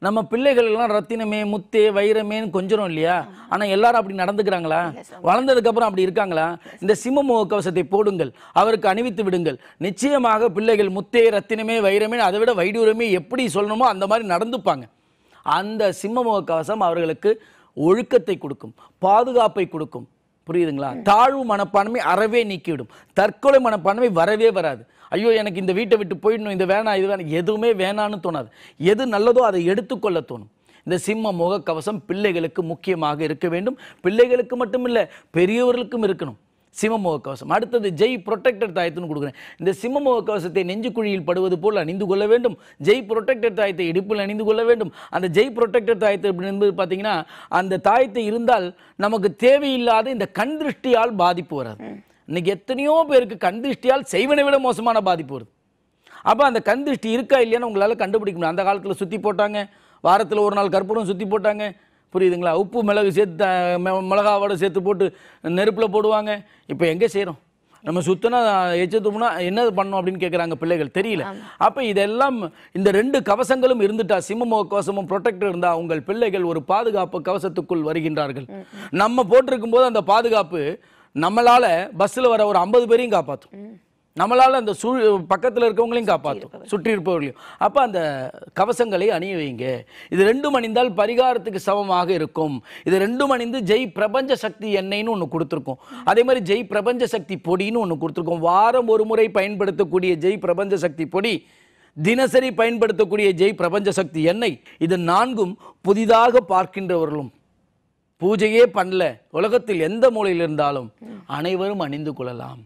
நம்ம பிள்ளைகள் எல்லாம் ரத்தினமே முத்தே வைரமேன்னு கொஞ்சம் இல்லையா? ஆனால் எல்லாரும் அப்படி நடந்துக்கிறாங்களா? வளர்ந்ததுக்கு அப்புறம் அப்படி இருக்காங்களா? இந்த சிம்ம முக கவசத்தை போடுங்கள், அவருக்கு அணிவித்து விடுங்கள். நிச்சயமாக பிள்ளைகள் முத்தே ரத்தினமே வைரமே அதை விட வைடூரமே எப்படி சொல்லணுமோ அந்த மாதிரி நடந்துப்பாங்க. அந்த சிம்ம முக கவசம் அவர்களுக்கு ஒழுக்கத்தை கொடுக்கும், பாதுகாப்பை கொடுக்கும். புரியுதுங்களா? தாழ்வு மனப்பான்மை அறவே நீக்கிவிடும். தற்கொலை மனப்பான்மை வரவே வராது. ஐயோ எனக்கு இந்த வீட்டை விட்டு போயிடணும், இது வேணாம் இது வேணாம், எதுவுமே வேணான்னு தோணாது. எது நல்லதோ அதை எடுத்துக்கொள்ள தோணும். இந்த சிம்ம முக கவசம் பிள்ளைகளுக்கு முக்கியமாக இருக்க வேண்டும். பிள்ளைகளுக்கு மட்டும் இல்லை, பெரியவர்களுக்கும் இருக்கணும் சிம்ம முக கவசம். அடுத்தது ஜெய் ப்ரொடெக்டர் தாயத்துன்னு கொடுக்குறேன். இந்த சிம்ம முக கவசத்தை நெஞ்சு குழியில் படுவது போல் அணிந்து கொள்ள வேண்டும். ஜெய் ப்ரொடெக்டர் தாயத்தை இடுப்பில் அணிந்து கொள்ள வேண்டும். அந்த ஜெய் ப்ரொடெக்டர் தாயத்தை என்பது பார்த்தீங்கன்னா, அந்த தாயத்தை இருந்தால் நமக்கு தேவையில்லாத இந்த கண் திருஷ்டியால் பாதிப்பு வராது. இன்னைக்கு எத்தனையோ பேருக்கு கண் திருஷ்டியால் செய்வனை விட மோசமான பாதிப்பு வருது. அப்போ அந்த கண் திருஷ்டி இருக்கா இல்லையான்னு உங்களால் கண்டுபிடிக்க முடியும். அந்த காலத்தில் சுற்றி போட்டாங்க, வாரத்தில் ஒரு நாள் கற்பூரம் சுற்றி போட்டாங்க. புரியுதுங்களா? உப்பு மிளகு சேர்த்து மிளகாவோட சேர்த்து போட்டு நெருப்பில் போடுவாங்க. இப்போ எங்கே செய்கிறோம்? நம்ம சுத்தனா எச்சத்தும்னா என்ன பண்ணணும் அப்படின்னு கேட்குறாங்க பிள்ளைகள், தெரியல. அப்போ இதெல்லாம் இந்த 2 கவசங்களும் இருந்துட்டா, சிம்ம முக கவசமும் ப்ரொடெக்டர் இருந்தால் உங்கள் பிள்ளைகள் ஒரு பாதுகாப்பு கவசத்துக்குள் வருகின்றார்கள். நம்ம போட்டிருக்கும் போது அந்த பாதுகாப்பு நம்மளால பஸ்ஸில் வர ஒரு 50 பேரையும் காப்பாற்றும், நம்மளால அந்த பக்கத்தில் இருக்கவங்களையும் காப்பாற்றும், சுற்றி இருப்பவர்களையும். அப்போ அந்த கவசங்களை அணிய வைங்க. இது 2 அணிந்தால் பரிகாரத்துக்கு சமமாக இருக்கும். இது 2 அணிந்து ஜெய் பிரபஞ்ச சக்தி எண்ணெய்னு ஒன்று கொடுத்துருக்கோம். அதே மாதிரி ஜெய் பிரபஞ்ச சக்தி பொடின்னு ஒன்று கொடுத்துருக்கோம். வாரம் ஒரு முறை பயன்படுத்தக்கூடிய ஜெய் பிரபஞ்ச சக்தி பொடி, தினசரி பயன்படுத்தக்கூடிய ஜெய் பிரபஞ்ச சக்தி எண்ணெய், இது 4ம் புதிதாக பார்க்கின்றவர்களும் பூஜையே பண்ணல உலகத்தில் எந்த மூலையில் இருந்தாலும் அனைவரும் அணிந்து கொள்ளலாம்.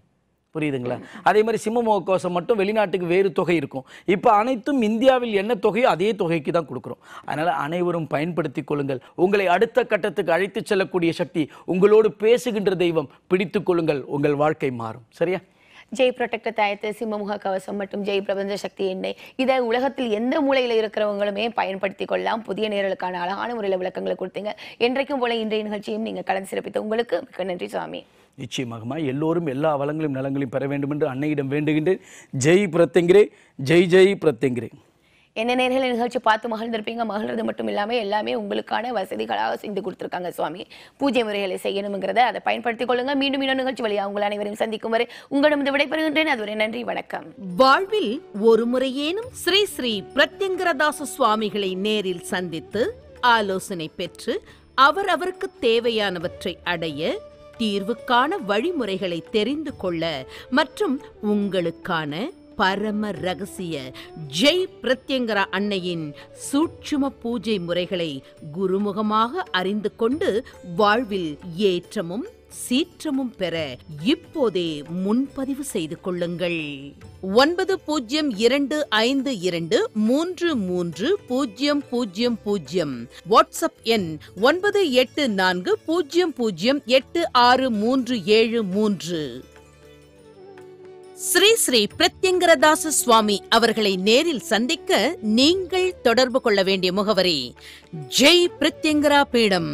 புரியுதுங்களா? அதே மாதிரி சிம்ம முக கவசம் மட்டும் வெளிநாட்டுக்கு வேறு தொகை இருக்கும். இப்போ அனைத்தும் இந்தியாவில் என்ன தொகையோ அதே தொகைக்கு தான் கொடுக்குறோம். அதனால் அனைவரும் பயன்படுத்தி கொள்ளுங்கள். உங்களை அடுத்த கட்டத்துக்கு அழைத்து செல்லக்கூடிய சக்தி, உங்களோடு பேசுகின்ற தெய்வம் பிடித்து கொள்ளுங்கள், உங்கள் வாழ்க்கை மாறும். சரியா? ஜெய் ப்ரொடெக்டர் தாயத்து, சிம்மமுக கவசம் மற்றும் ஜெய் பிரபஞ்ச சக்தி எண்ணெய், இதை உலகத்தில் எந்த மூலையில் இருக்கிறவங்களுமே பயன்படுத்தி கொள்ளலாம். புதிய நேயர்களுக்கான அழகான முறையில் விளக்கங்களை கொடுத்தீங்க. என்றைக்கும் போல இன்றைய நிகழ்ச்சியும் நீங்கள் கலந்து சிறப்பித்த உங்களுக்கு மிக்க நன்றி சுவாமி. நிச்சயமாகமா எல்லோரும் எல்லா வளங்களையும் நலங்களையும் பெற வேண்டும் என்று அன்னையிடம் வேண்டுகின்றேன். ஜெய் பிரத்யங்கிரே, ஜெய் ஜெய் பிரத்யங்கிரே. என்ன நேர்களை நிகழ்ச்சி பார்த்து மகிழ்ந்திருப்பீங்க. மகிழ்றது மட்டும் இல்லாமல் எல்லாமே உங்களுக்கான வசதிகளாக செஞ்சு கொடுத்துருக்காங்க சுவாமி. பூஜை முறைகளை செய்யணுங்கிறத அதை பயன்படுத்திக் கொள்ளுங்க. மீண்டும் இன்னொரு நிகழ்ச்சி வழியாக உங்கள் அனைவரையும் சந்திக்கும் வரை உங்களிடம் விடைபெறுகின்றேன். அதுவரை நன்றி, வணக்கம். வாழ்வில் ஒரு முறையேனும் ஸ்ரீ ஸ்ரீ பிரத்யங்கரதாச சுவாமிகளை நேரில் சந்தித்து ஆலோசனை பெற்று அவருக்கு தேவையானவற்றை அடைய, தீர்வுக்கான வழிமுறைகளை தெரிந்து கொள்ள மற்றும் உங்களுக்கான பரம ரகசிய ஜெய் பிரத்யங்கரா அன்னையின் சூட்சும பூஜை முறைகளை குருமுகமாக அறிந்து கொண்டு வாழ்வில் ஏற்றமும் சீற்றமும் பெற இப்போதே முன்பதிவு செய்து கொள்ளுங்கள். 9052330000 வாட்ஸ்அப் எண் 9840086373. ஸ்ரீ ஸ்ரீ பிரத்யங்கரதாச சுவாமி அவர்களை நேரில் சந்திக்க நீங்கள் தொடர்பு கொள்ள வேண்டிய முகவரி: ஜெய் பிரத்யங்கரா பீடம்,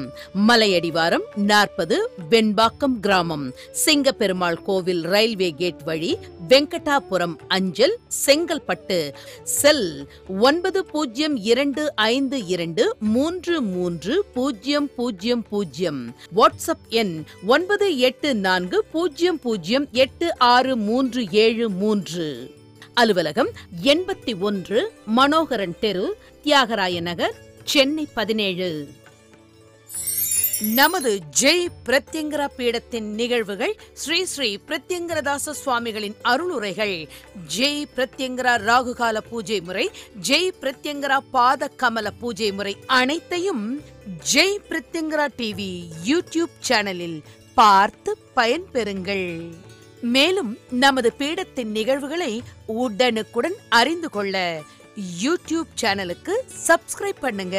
மலையடிவாரம் 40, வெண்பாக்கம் கிராமம், சிங்கப்பெருமாள் கோவில் ரயில்வே கேட் வழி, வெங்கடாபுரம் அஞ்சல், செங்கல்பட்டு. செல் 9052330000. வாட்ஸ்அப் எண் 9840086373. 473. அலுவலகம் 81 மனோகரன் தெரு, தியாகராய நகர், சென்னை 17. நமது ஜெய் பிரத்யங்கரா பீடத்தின் நிகழ்வுகள், ஸ்ரீ ஸ்ரீ பிரத்யங்கரதாச சுவாமிகளின் அருளுரைகள், ஜெய் பிரத்யங்கரா ராகுகால பூஜை முறை, ஜெய் பிரத்யங்கரா பாத கமல பூஜை முறை அனைத்தையும் ஜெய் பிரத்யங்கரா டிவி யூடியூப் சேனலில் பார்த்து பயன்பெறுங்கள். மேலும் நமது பீடத்தின் நிகழ்வுகளை உடனுக்குடன் அறிந்து கொள்ள யூடியூப் சேனலுக்கு சப்ஸ்கிரைப் பண்ணுங்க.